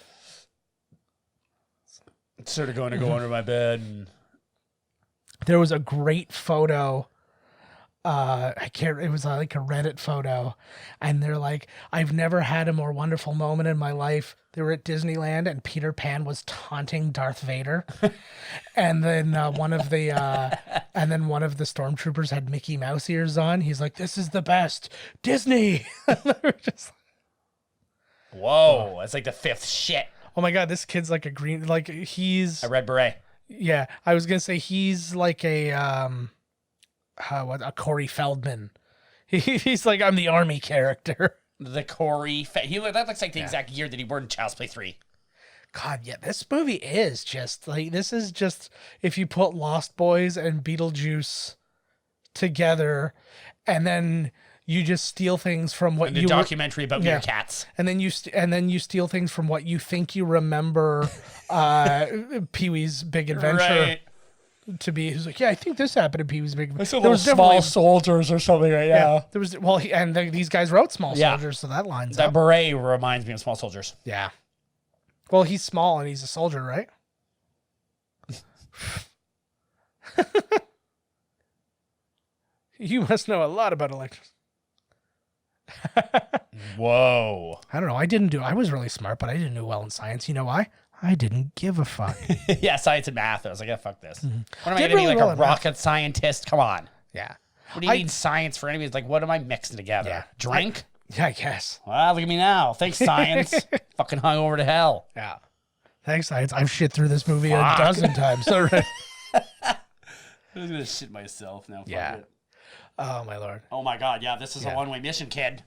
It's sort of going to go under my bed. There was a great photo. It was like a Reddit photo, and they're like, I've never had a more wonderful moment in my life. They were at Disneyland and Peter Pan was taunting Darth Vader. And then one of the stormtroopers had Mickey Mouse ears on. He's like, this is the best Disney. Just whoa, that's like the fifth shit. Oh my God, this kid's like he's a red beret. Yeah, I was gonna say he's like a Corey Feldman. He's like, I'm the army character. The Corey. That looks like the exact year that he wore in Child's Play 3. God, yeah, this movie is just like, this is just, if you put Lost Boys and Beetlejuice together, and then you just steal things from what the documentary about meerkats, and then you steal things from what you think you remember, Pee-wee's Big Adventure. Right. To be, he's like, yeah, I think this happened in Pee-wee's Big Adventure. There was Small Soldiers or something right now. Yeah, there was, these guys wrote Small Soldiers, so that lines up. That beret reminds me of Small Soldiers. Yeah. Well, he's small and he's a soldier, right? You must know a lot about electricity. Whoa. I don't know. I was really smart, but I didn't do well in science. You know why? I didn't give a fuck. Yeah, science and math. I was like, yeah, fuck this. Mm-hmm. What am I going to be, like a rocket scientist? Come on. Yeah. What do you need science for anyways? Like, what am I mixing together? Yeah. Drink? Yeah, I guess. Well, look at me now. Thanks, science. Fucking hung over to hell. Yeah. Thanks, science. I've shit through this movie a dozen times already. I'm just going to shit myself now. Yeah. Fuck it. Oh, my Lord. Oh, my God. Yeah, this is a one-way mission, kid.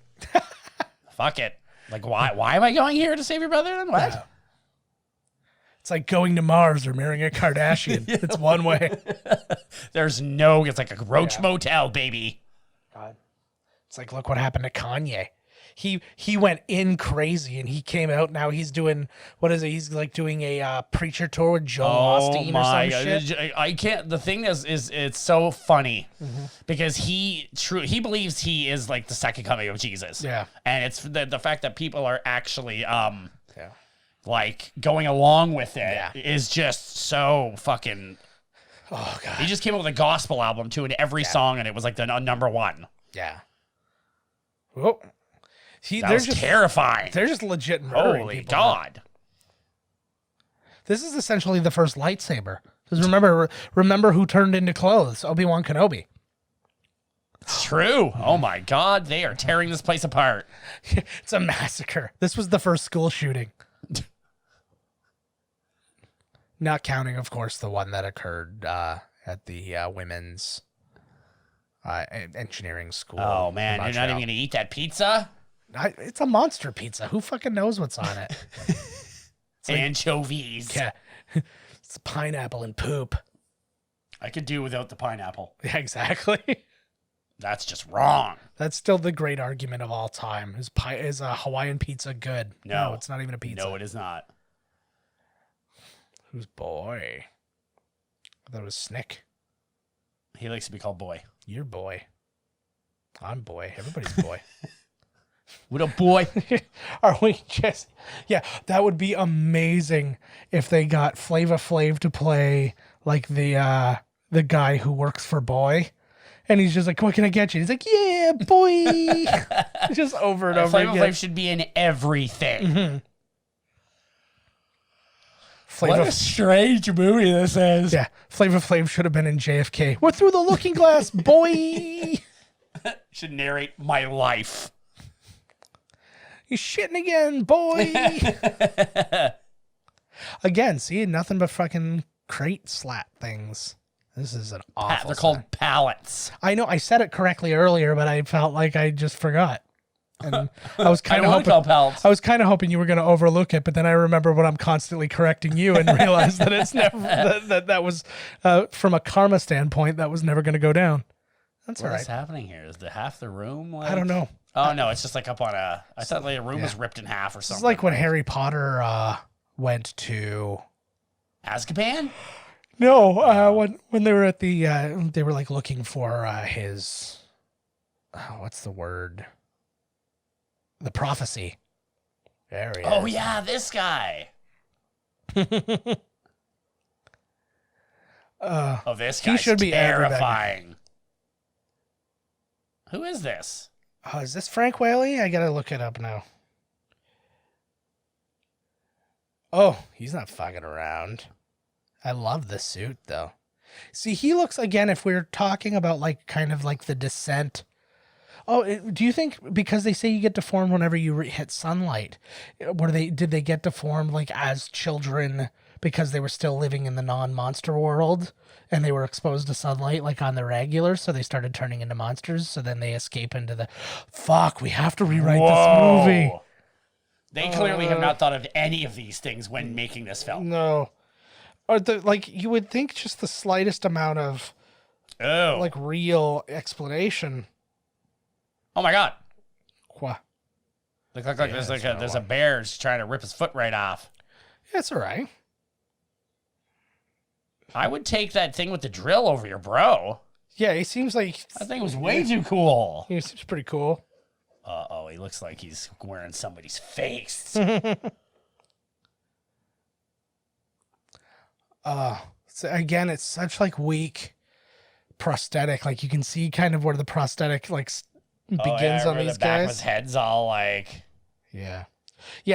Fuck it. Like, why am I going here to save your brother? Then what? Yeah. It's like going to Mars or marrying a Kardashian. Yeah. It's one way. It's like a roach motel, baby. God. It's like, look what happened to Kanye. He went in crazy and he came out. Now he's doing, what is it? He's like doing a preacher tour with Joel Osteen or some shit. I can't. The thing is it's so funny because he believes he is like the second coming of Jesus. Yeah. And it's the fact that people are actually, like going along with it is just so fucking. Oh God! He just came up with a gospel album too, and every song, and it was like the number one. Yeah. Whoa. That was terrifying. They're just legit murdering Holy people. God! This is essentially the first lightsaber. Because remember who turned into clothes? Obi-Wan Kenobi. It's true. Oh my God! They are tearing this place apart. It's a massacre. This was the first school shooting. Not counting, of course, the one that occurred at the women's engineering school. Oh, man. You're not even going to eat that pizza? It's a monster pizza. Who fucking knows what's on it? Anchovies. Yeah. It's pineapple and poop. I could do without the pineapple. Yeah, exactly. That's just wrong. That's still the great argument of all time. Is a Hawaiian pizza good? No, it's not even a pizza. No, it is not. Who's boy? I thought it was Snick. He likes to be called boy. You're boy. I'm boy. Everybody's boy. What a boy. Are we just... Yeah, that would be amazing if they got Flava Flav to play like the guy who works for Boy. And he's just like, what can I get you? He's like, yeah, boy. Just over and over again. Flava Flav should be in everything. Mm-hmm. What a strange movie this is. Yeah, Flava Flav should have been in JFK. We're through the looking glass, boy. should narrate my life. You're shitting again, boy. Again, see, nothing but fucking crate slat things. This is an awful. They're called pallets. I know I said it correctly earlier, but I felt like I just forgot. And I was kind of hoping you were going to overlook it, but then I remember when I'm constantly correcting you and realize that it's never that was from a karma standpoint that was never going to go down. That's all right. What's happening here? Is the half the room? Like... I don't know. Oh no, it's just like up on a. I thought like a room was ripped in half or something. It's like when Harry Potter went to Azkaban. No, when they were at the they were like looking for his what's the word? The prophecy. There he is. Oh yeah, this guy. This guy. He should be terrifying. Who is this? Oh, is this Frank Whaley? I gotta look it up now. Oh, he's not fucking around. I love this suit though. See, he looks, again, if we're talking about like kind of like the descent. Oh, do you think because they say you get deformed whenever you hit sunlight, did they get deformed like as children because they were still living in the non-monster world and they were exposed to sunlight like on the regular, so they started turning into monsters, so then they escape into the fuck, we have to rewrite this movie. They clearly have not thought of any of these things when making this film. No. Or like you would think just the slightest amount of like real explanation. Oh my god! What? Look like there's a bear just trying to rip his foot right off. Yeah, it's all right. I would take that thing with the drill over your bro. Yeah, he seems like that thing was way too cool. He seems pretty cool. He looks like he's wearing somebody's face. So again, it's such like weak prosthetic. Like you can see kind of where the prosthetic like begins on these guys. His head's all like, yeah.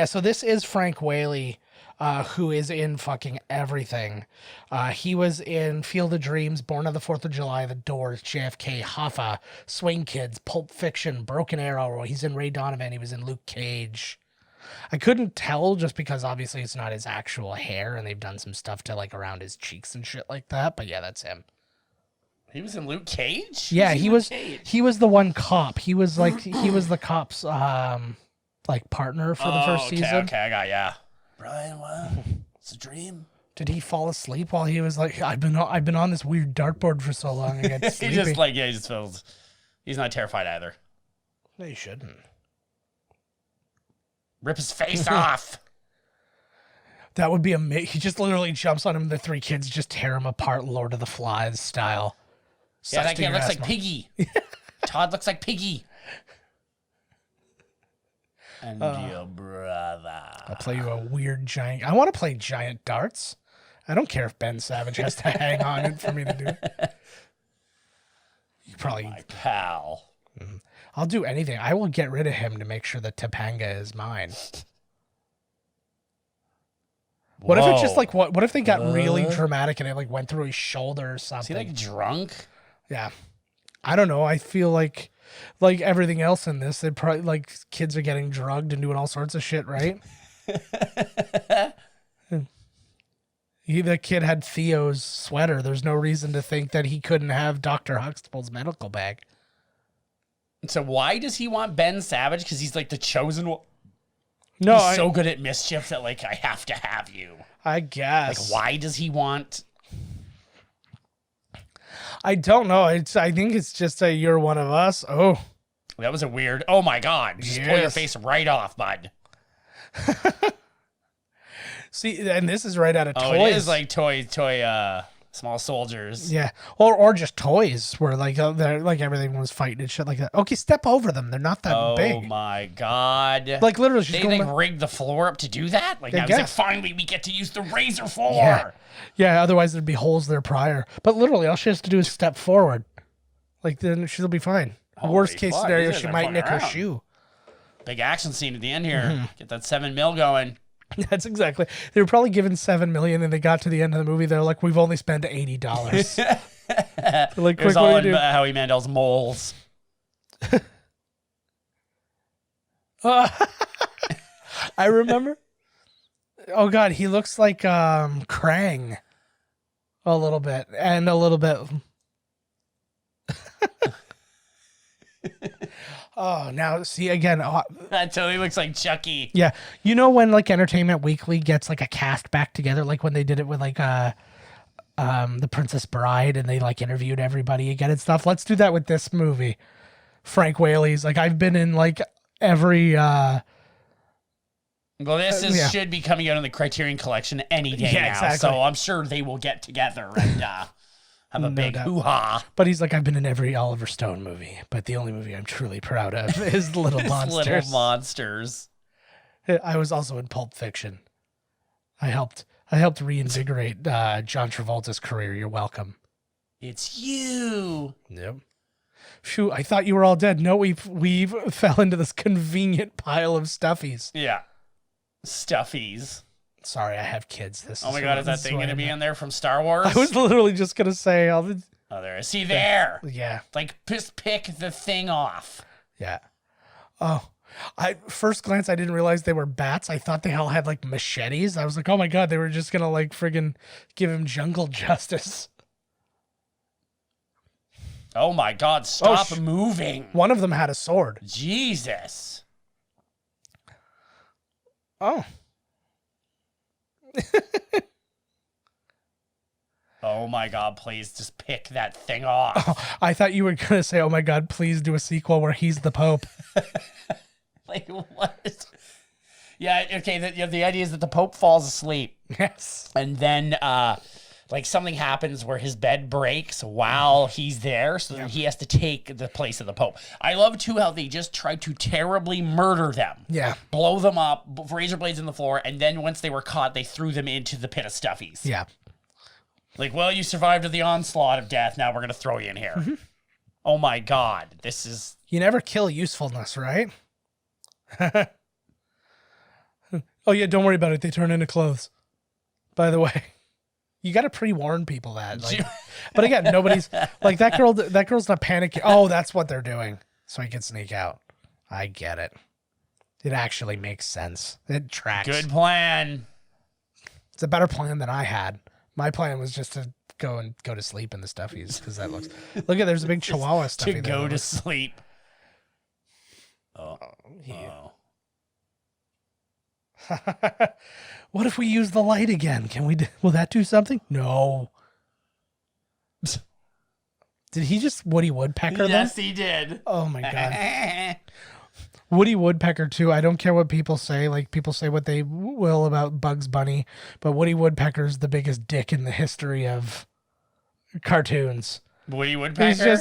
So this is Frank Whaley, who is in fucking everything. He was in Field of Dreams, Born on the 4th of July, The Doors, JFK, Hoffa, Swing Kids, Pulp Fiction, Broken Arrow. He's in Ray Donovan. He was in Luke Cage. I couldn't tell just because obviously it's not his actual hair and they've done some stuff to like around his cheeks and shit like that. But yeah, that's him. He was in Luke Cage? Yeah, he was the one cop. He was the cop's like partner for the first season. Okay, I got ya. Brian, what? It's a dream. Did he fall asleep while he was like, I've been on this weird dartboard for so long I got sleepy. He just feels he's not terrified either. No, he shouldn't. Rip his face off. That would be amazing. He just literally jumps on him. The three kids just tear him apart, Lord of the Flies style. Yeah, that kid looks like Piggy. Todd looks like Piggy. And your brother. I'll play you a weird giant. I want to play giant darts. I don't care if Ben Savage has to hang on it for me to do it. You probably my pal. I'll do anything. I will get rid of him to make sure that Topanga is mine. What if it's just like what if they got really dramatic and it like went through his shoulder or something? Is he like drunk? Yeah. I don't know. I feel like everything else in this, they probably like kids are getting drugged and doing all sorts of shit, right? The kid had Theo's sweater. There's no reason to think that he couldn't have Dr. Huxtable's medical bag. So why does he want Ben Savage? Because he's like the chosen one. No, he's so good at mischief that like I have to have you. I guess. Like why does he want? I don't know. I think it's just a you're one of us. Oh, that was a weird. Oh my god! Just pull your face right off, bud. See, and this is right out of toys. It is like toy. Small soldiers. Yeah. Or just toys where like everything was fighting and shit like that. Okay, step over them. They're not that big. Oh my god. Like literally they rigged the floor up to do that? Like I was like, finally we get to use the razor floor. Yeah, otherwise there'd be holes there prior. But literally all she has to do is step forward. Like then she'll be fine. Worst case scenario, she might nick her shoe. Big action scene at the end here. Mm-hmm. Get that $7 million going. That's exactly. They were probably given $7 million, and they got to the end of the movie. They're like, "We've only spent $80." Like, it was all in Howie Mandel's moles. I remember. Oh God, he looks like Krang a little bit, and a little bit. Oh, now see again. That totally looks like Chucky. Yeah, you know when like Entertainment Weekly gets like a cast back together, like when they did it with like The Princess Bride, and they like interviewed everybody again and stuff. Let's do that with this movie. Frank Whaley's like, I've been in like every. Well, this should be coming out in the Criterion Collection any day now, exactly. So I'm sure they will get together and have a big hoo-ha. But he's like, I've been in every Oliver Stone movie, but the only movie I'm truly proud of is Little Monsters. Little Monsters. I was also in Pulp Fiction. I helped reinvigorate John Travolta's career. You're welcome. It's you. Yep. Phew, I thought you were all dead. No, we fell into this convenient pile of stuffies. Yeah. Stuffies. Sorry, I have kids. Oh my God, is that thing going to be in there from Star Wars? I was literally just going to say. Oh, there is. See, there. Yeah. Like, just pick the thing off. Yeah. Oh, first glance, I didn't realize they were bats. I thought they all had like machetes. I was like, oh my God, they were just going to like friggin' give him jungle justice. Oh my God, stop moving. One of them had a sword. Jesus. Oh. Oh my God, please just pick that thing off. Oh, I thought you were going to say, oh my God, please do a sequel where he's the Pope. Like, what? Yeah, okay, the idea is that the Pope falls asleep. Yes. And then, like, something happens where his bed breaks while he's there, so then he has to take the place of the Pope. I love, too, how they just tried to terribly murder them. Yeah. Blow them up, razor blades in the floor, and then once they were caught, they threw them into the pit of stuffies. Yeah. Like, well, you survived the onslaught of death, now we're going to throw you in here. Mm-hmm. Oh, my God. This is... You never kill usefulness, right? Oh, yeah, don't worry about it. They turn into clothes. By the way. You got to pre-warn people that. Like, but again, nobody's like that girl. That girl's not panicking. Oh, that's what they're doing, so he can sneak out. I get it. It actually makes sense. It tracks. Good plan. It's a better plan than I had. My plan was just to go to sleep in the stuffies because that looks. Look at there's a big Chihuahua stuffy. To go to sleep. Oh. What if we use the light again? Will that do something? No. Did he just Woody Woodpecker them? Yes, he did. Oh my God. Woody Woodpecker too. I don't care what people say. Like people say what they will about Bugs Bunny, but Woody Woodpecker's the biggest dick in the history of cartoons. Woody Woodpecker?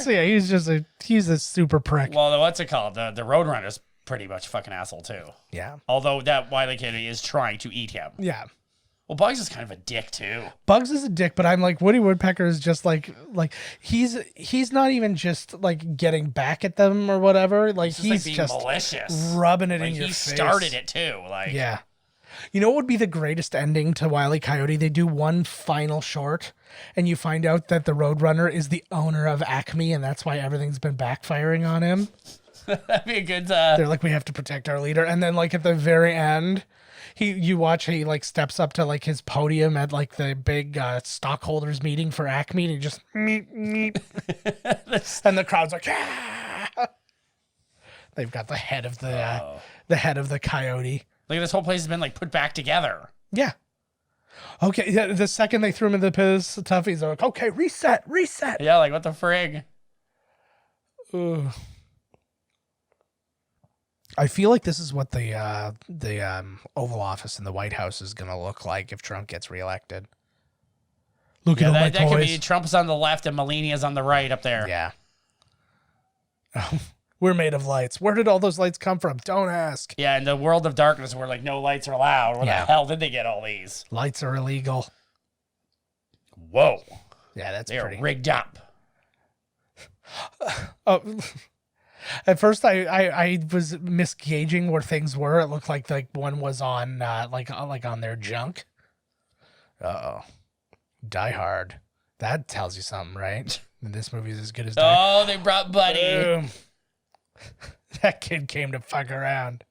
He's a super prick. Well, what's it called? The Roadrunner's pretty much fucking asshole too. Yeah. Although that Wile E. Coyote is trying to eat him. Yeah. Well, Bugs is kind of a dick too. Bugs is a dick, but I'm like Woody Woodpecker is just like he's not even just like getting back at them or whatever. Like he's just malicious, rubbing it in your face. He started it too. Like yeah. You know what would be the greatest ending to Wile E. Coyote? They do one final short, and you find out that the Roadrunner is the owner of Acme, and that's why everything's been backfiring on him. That'd be a good. They're like, we have to protect our leader, and then like at the very end, he like steps up to like his podium at like the big stockholders meeting for Acme, and he just meep. And the crowd's like, yeah. They've got the head of the coyote. Like this whole place has been like put back together. Yeah. Okay. Yeah. The second they threw him in the pit of toughies, they're like, okay, reset. Yeah. Like what the frig? Ugh. I feel like this is what the Oval Office in the White House is going to look like if Trump gets reelected. Look at all my toys. That could be Trump's on the left and Melania's on the right up there. Yeah. We're made of lights. Where did all those lights come from? Don't ask. Yeah, in the world of darkness where like no lights are allowed. Where the hell did they get all these? Lights are illegal. Whoa. Yeah, that's They're pretty rigged up. Oh. At first, I was misgauging where things were. It looked like one was on like on their junk. Uh-oh. Die Hard. That tells you something, right? This movie is as good as Die Hard. Oh, they brought Buddy. That kid came to fuck around.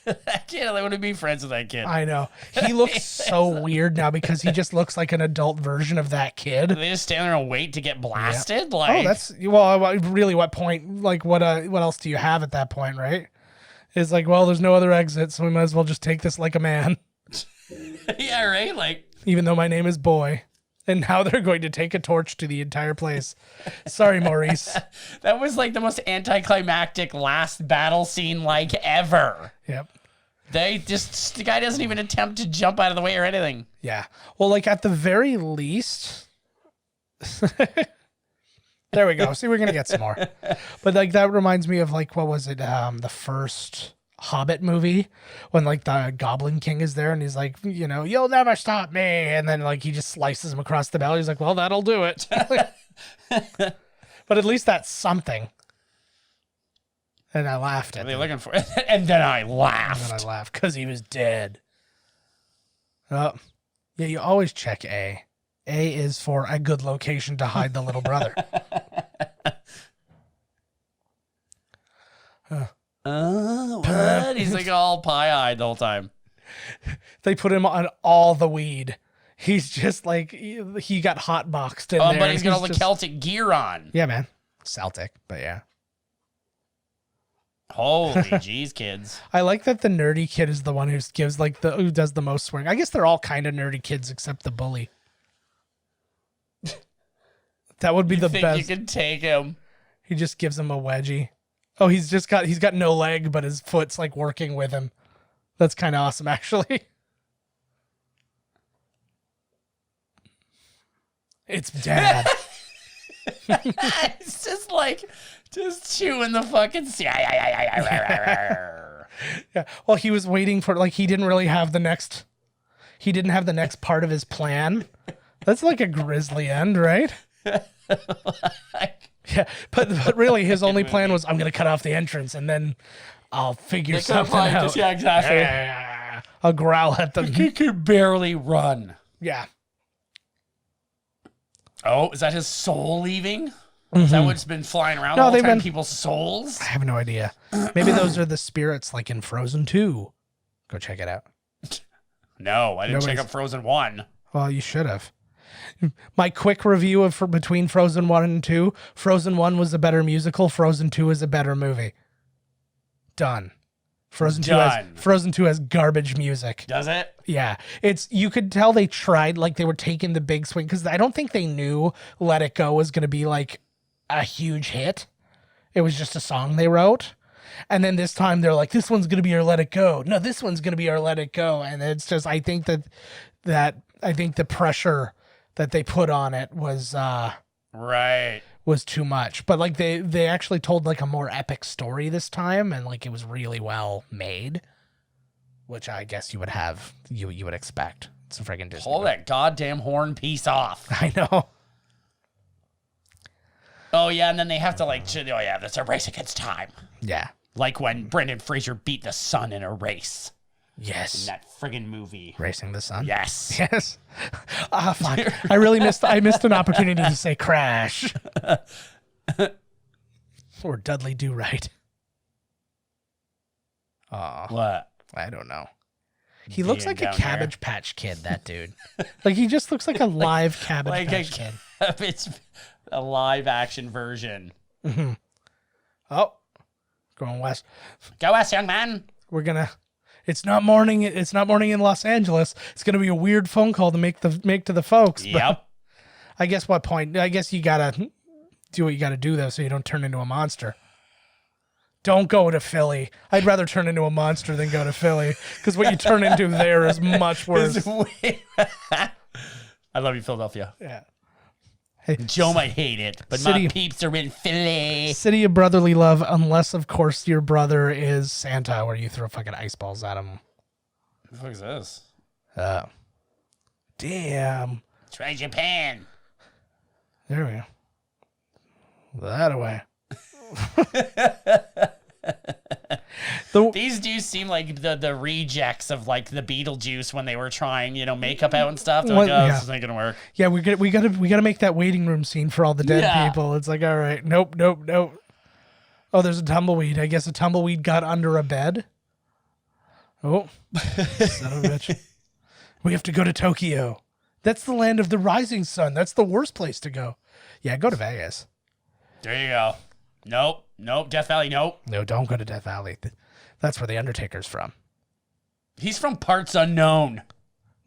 That kid, I want to be friends with that kid. I know. He looks so weird now because he just looks like an adult version of that kid. They just stand there and wait to get blasted? Yeah. Like, Really, what point, like, what else do you have at that point, right? It's like, well, there's no other exit, so we might as well just take this like a man. yeah, right? Like, even though my name is Boy. And now they're going to take a torch to the entire place. Sorry, Maurice. That was like the most anticlimactic last battle scene like ever. Yep. The guy doesn't even attempt to jump out of the way or anything. Yeah. Well, like at the very least, there we go. See, we're going to get some more. But like that reminds me of like, what was it? The first Hobbit movie when like the Goblin King is there and he's like, you'll never stop me. And then like he just slices him across the belly. He's like, well, that'll do it. But at least that's something. And I laughed at What are they looking for? And then I laughed. And then I laughed because he was dead. Oh, yeah, you always check A. A is for a good location to hide the little brother. What? He's like all pie-eyed the whole time. They put him on all the weed. He's just like, he got hotboxed in there. But he's got all the Celtic gear on. Yeah, man. Celtic, but yeah. Holy jeez, kids. I like that the nerdy kid is the one who does the most swearing. I guess they're all kind of nerdy kids except the bully. That would be the best. You can take him. He just gives him a wedgie. Oh, he's got no leg, but his foot's like working with him. That's kind of awesome, actually. It's Dad. It's just chewing the fucking. Yeah. Well, he was waiting for he didn't have the next part of his plan. That's like a grisly end, right? Yeah, but really his only plan was, I'm going to cut off the entrance and then I'll figure something out. Yeah, exactly. I'll growl at them. He could barely run. Yeah. Oh, is that his soul leaving? Is that what's been flying around all the time? People's souls? I have no idea. Maybe those are the spirits like in Frozen 2. Go check it out. No, I didn't check out Frozen 1. Well, you should have. My quick review of between Frozen 1 and 2, Frozen 1 was a better musical, Frozen 2 is a better movie. Done. Frozen 2 has garbage music. Does it? Yeah. You could tell they tried, like they were taking the big swing, because I don't think they knew Let It Go was going to be like a huge hit. It was just a song they wrote. And then this time they're like, this one's going to be our Let It Go. No, this one's going to be our Let It Go. And it's just, I think that I think the pressure that they put on it was was too much. But like they actually told like a more epic story this time, and like it was really well made, which I guess you would expect. It's a friggin' Disney. Pull that goddamn horn piece off. I know. Oh yeah, and then they have to that's a race against time. Yeah. Like when Brendan Fraser beat the sun in a race. Yes. In that friggin' movie. Racing the Sun? Yes. Yes. Ah, fuck. I missed an opportunity to say Crash. Or Dudley Do Right. Aw. What? I don't know. He looks like a Cabbage Patch Kid, that dude. Like, he just looks like a live Cabbage Patch Kid. It's a live action version. Mm-hmm. Oh. Going west. Go west, young man. It's not morning in Los Angeles. It's gonna be a weird phone call to make to the folks. Yep. I guess you gotta do what you gotta do though, so you don't turn into a monster. Don't go to Philly. I'd rather turn into a monster than go to Philly, because what you turn into there is much worse. I love you, Philadelphia. Yeah. Hey, Joe might hate it, but my peeps are in Philly. City of brotherly love, unless of course your brother is Santa, where you throw fucking ice balls at him. What the fuck is this? Damn. Try Japan. There we go. That away. These do seem like the rejects of like the Beetlejuice when they were trying, makeup out and stuff. They're like, this isn't gonna work. Yeah, we gotta make that waiting room scene for all the dead people. It's like, all right, nope. Oh, there's a tumbleweed. I guess a tumbleweed got under a bed. Oh, son of a bitch. We have to go to Tokyo. That's the land of the rising sun. That's the worst place to go. Yeah, go to Vegas. There you go. Nope. Death Valley, nope. No, don't go to Death Valley. That's where the Undertaker's from. He's from parts unknown.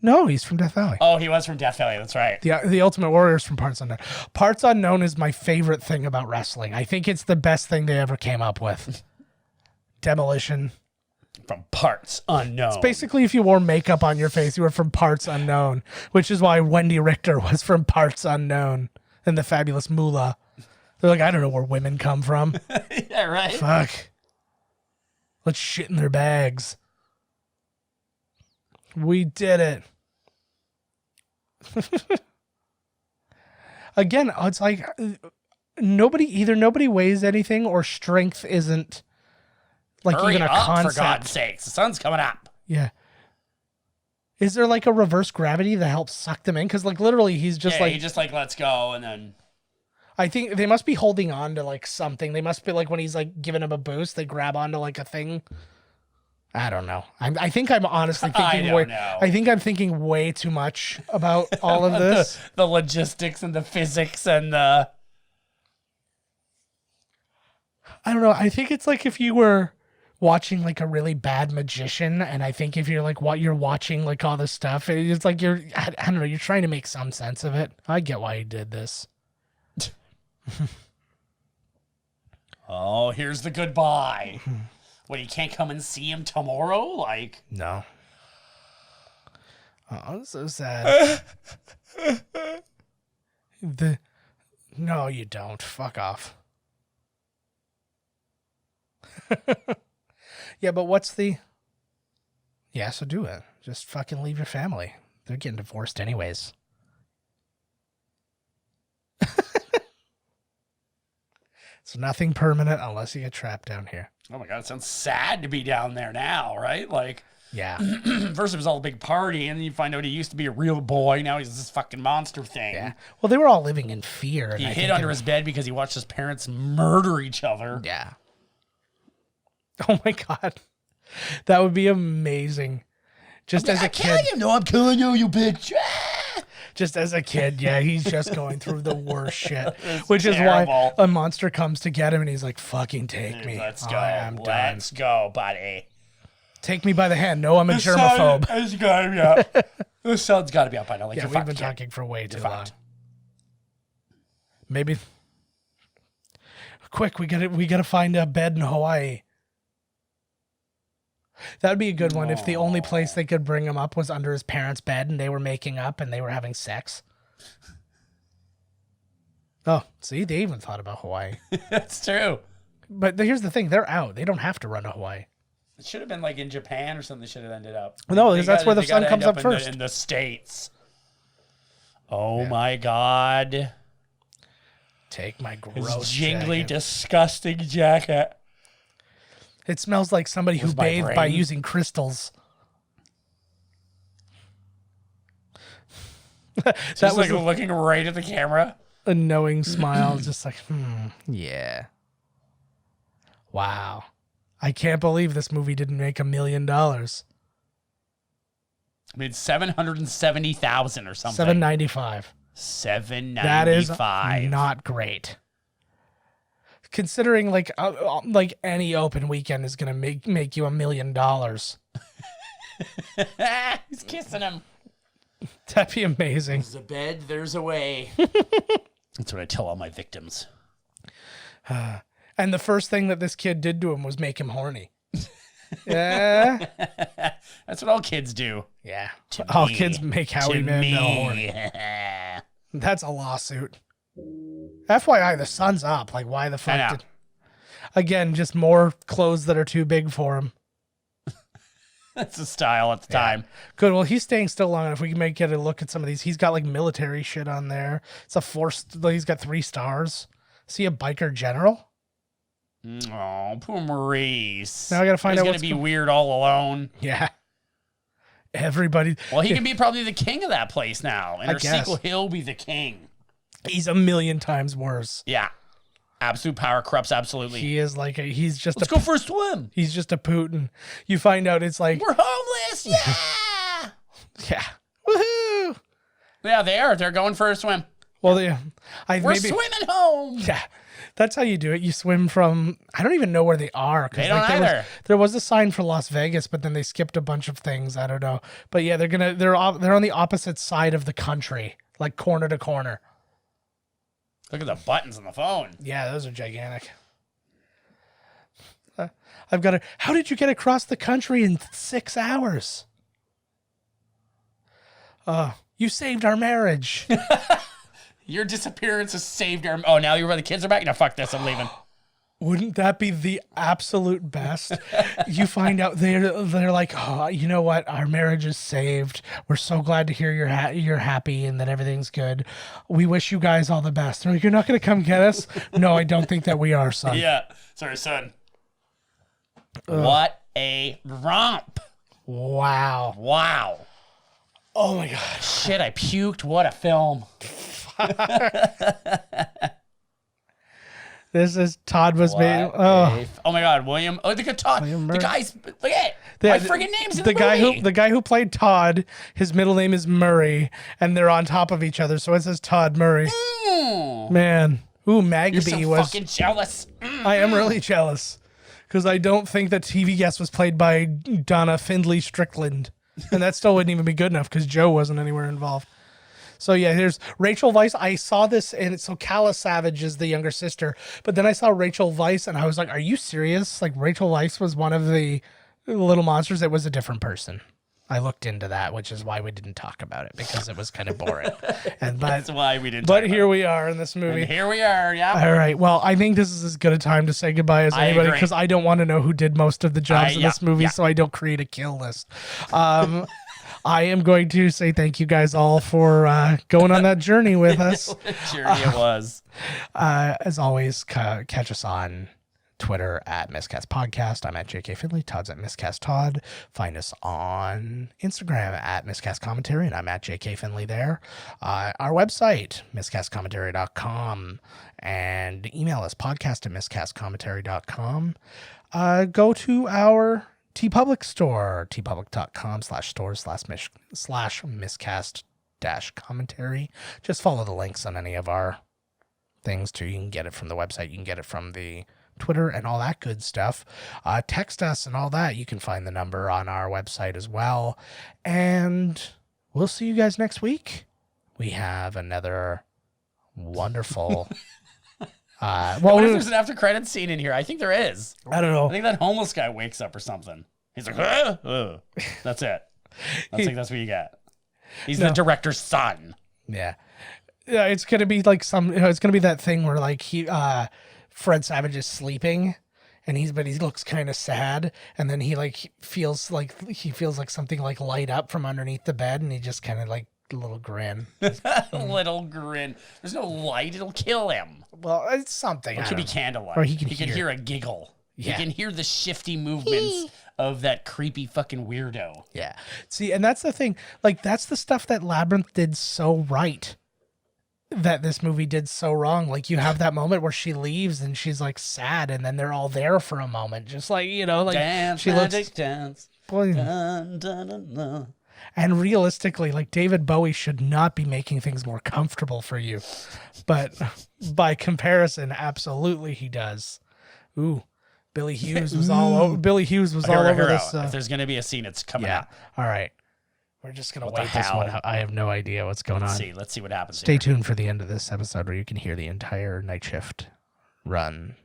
No, he's from Death Valley. Oh, he was from Death Valley. That's right. The Ultimate Warrior's from Parts Unknown. Parts Unknown is my favorite thing about wrestling. I think it's the best thing they ever came up with. Demolition. From Parts Unknown. It's basically if you wore makeup on your face, you were from Parts Unknown, which is why Wendy Richter was from Parts Unknown and the Fabulous Moolah. They're like, I don't know where women come from. Yeah, right. Fuck. Let's shit in their bags. We did it. Again, it's like nobody weighs anything or strength isn't like Hurry even a up, concept. for God's sakes. The sun's coming up. Yeah. Is there like a reverse gravity that helps suck them in? Because like literally he's just he just like lets go and then. I think they must be holding on to like something. They must be like when he's like giving him a boost, they grab onto like a thing. I don't know. I think I'm honestly thinking I think I'm thinking way too much about all of this. the logistics and the physics and the. I don't know. I think it's like if you were watching like a really bad magician, and I think if you're like what you're watching like all this stuff, it's like I don't know. You're trying to make some sense of it. I get why he did this. Oh, here's the goodbye. What, you can't come and see him tomorrow? Like, no. Oh, so sad. No, you don't. Fuck off. Yeah, but what's the... Yeah, so do it. Just fucking leave your family. They're getting divorced anyways. So nothing permanent unless you get trapped down here. Oh my God, it sounds sad to be down there now, right? Like, yeah. First it was all a big party, and then you find out he used to be a real boy. Now he's this fucking monster thing. Yeah. Well, they were all living in fear. He hid under his bed because he watched his parents murder each other. Yeah. Oh my God. That would be amazing. Just as a kid. You know I'm killing you, you bitch. Just as a kid, yeah, he's just going through the worst shit. Which terrible. Is why a monster comes to get him and he's like, fucking take me. Let's go. I'm done. Let's go, buddy. Take me by the hand. No, I'm a germaphobe. The sun's got to be up by now. Like, yeah, we've been talking for way too long. Maybe. Quick, we gotta find a bed in Hawaii. That would be a good one if the only place they could bring him up was under his parents' bed and they were making up and they were having sex. Oh, see, they even thought about Hawaii. That's true. But here's the thing. They're out. They don't have to run to Hawaii. It should have been like in Japan or something. They should have ended up. No, because that's where the sun comes up first. In the States. Oh, my God. Take my gross jingly, jacket. disgusting jacket. It smells like somebody who bathed by using crystals. Just like looking right at the camera. A knowing smile, just like, yeah. Wow. I can't believe this movie didn't make $1 million. I mean, 770,000 or something. 795. 795. That is not great. Considering like any open weekend is gonna make you $1 million. He's kissing him. That'd be amazing. There's a bed, there's a way. That's what I tell all my victims. And the first thing that this kid did to him was make him horny. Yeah. That's what all kids do. Yeah. All kids make Howie Mandel horny. Yeah. That's a lawsuit. FYI, the sun's up. Like, why the fuck did... Again, just more clothes that are too big for him. That's the style at the time. Good. Well, he's staying still long enough. We can get a look at some of these. He's got like military shit on there. It's a he's got 3 stars. Is he a biker general? Oh, poor Maurice. Now I gotta find out what's going to be weird all alone. Yeah. Everybody. Well, he can be probably the king of that place now. In I our guess. sequel, he'll be the king. He's 1,000,000 times worse. Yeah. Absolute power corrupts absolutely. He is like he's just Let's go for a swim. He's just a Putin. You find out it's like we're homeless. Yeah. Yeah. Woohoo. Yeah, they are. They're going for a swim. Well, we're swimming home. Yeah. That's how you do it. You swim from, I don't even know where they are. They don't either. There was a sign for Las Vegas, but then they skipped a bunch of things. I don't know. But yeah, they're on the opposite side of the country, like corner to corner. Look at the buttons on the phone. Yeah, those are gigantic. I've got how did you get across the country in 6 hours? You saved our marriage. Your disappearance has saved our... Oh, now the kids are back? No, fuck this. I'm leaving. Wouldn't that be the absolute best? You find out they're like, oh, you know what? Our marriage is saved. We're so glad to hear you're happy and that everything's good. We wish you guys all the best. They're like, you're not going to come get us? No, I don't think that we are, son. Yeah. Sorry, son. What a romp. Wow. Oh, my God. Shit, I puked. What a film. This is Todd was made. Oh my God, William. Oh, look at Todd. The guy's look at my friggin' name's in the movie. The guy who played Todd, his middle name is Murray, and they're on top of each other, so it says Todd Murray. Man, Magby You're so fucking jealous. I am really jealous because I don't think that TV Guest was played by Donna Findlay Strickland, and that still wouldn't even be good enough because Joe wasn't anywhere involved. So yeah, here's Rachel Weisz. I saw this, and so Calla Savage is the younger sister. But then I saw Rachel Weisz, and I was like, "Are you serious? Like Rachel Weisz was one of the little monsters? It was a different person." I looked into that, which is why we didn't talk about it because it was kind of boring. That's why we didn't. But here we are in this movie. And here we are. Yeah. All right. Well, I think this is as good a time to say goodbye as anybody because I don't want to know who did most of the jobs in this movie, so I don't create a kill list. I am going to say thank you guys all for going on that journey with us. What a journey it was. As always, catch us on Twitter at Miscast Podcast. I'm at JK Finley. Todd's at Miscast Todd. Find us on Instagram at Miscast Commentary, and I'm at JK Finley there. Our website, miscastcommentary.com, and email us podcast@miscastcommentary.com. Go to our TeePublic store, tpublic.com/stores/miscast-commentary. Just follow the links on any of our things too. You can get it from the website. You can get it from the Twitter and all that good stuff. Text us and all that. You can find the number on our website as well. And we'll see you guys next week. We have another wonderful... what if there's an after credits scene in here? I think there is. I don't know. I think that homeless guy wakes up or something. He's like, that's it. I think that's what you get. He's the director's son. Yeah. Yeah, it's gonna be like it's gonna be that thing where like Fred Savage is sleeping and he looks kind of sad, and then he feels like something like light up from underneath the bed, and he just kind of like a little grin. Little grin. There's no light, it'll kill him. Well, it's something. It could be candlelight. Or he can hear a giggle. Yeah. He can hear the shifty movements of that creepy fucking weirdo. Yeah. See, and that's the thing. Like, that's the stuff that Labyrinth did so right, that this movie did so wrong. Like, you have that moment where she leaves and she's like sad, and then they're all there for a moment, just like, you know, like dance, she magic, looks dance. Boy, dun, dun, dun, dun. And realistically, like, David Bowie should not be making things more comfortable for you, but by comparison, absolutely he does. Ooh, Billy Hughes was all over. Billy Hughes was all over this. If there's gonna be a scene, it's coming out. All right. We're just going to wait this one out. I have no idea what's going on. Let's see what happens. Stay tuned for the end of this episode where you can hear the entire Night Shift Run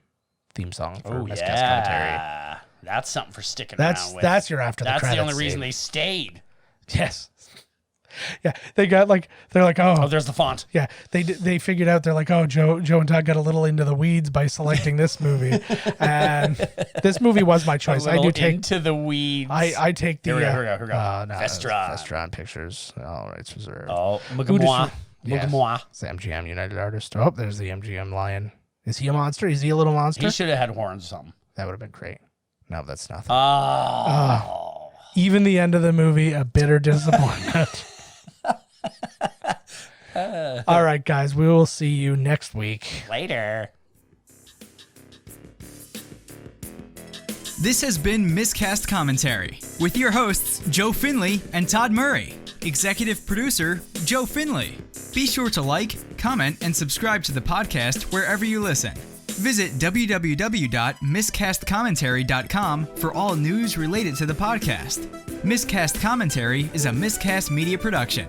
theme song for Miscast Commentary. That's something for sticking around with. That's your after the credits. That's the only reason they stayed. Yes. Yeah, they got like, they're like, oh, there's the font. Yeah, they figured out, they're like, oh, Joe and Todd got a little into the weeds by selecting this movie, and this movie was my choice. I do take into the weeds. I take the here we go. Vestron Pictures. All rights reserved. Oh, Mugamwa. It's the MGM United Artist. Oh, there's the MGM Lion. Is he a monster? Is he a little monster? He should have had horns or something. That would have been great. No, that's nothing. Even the end of the movie, a bitter disappointment. All right, guys, we will see you next week. Later. This has been Miscast Commentary with your hosts, Joe Finley and Todd Murray. Executive producer, Joe Finley. Be sure to like, comment, and subscribe to the podcast wherever you listen. Visit www.miscastcommentary.com for all news related to the podcast. Miscast Commentary is a Miscast Media production.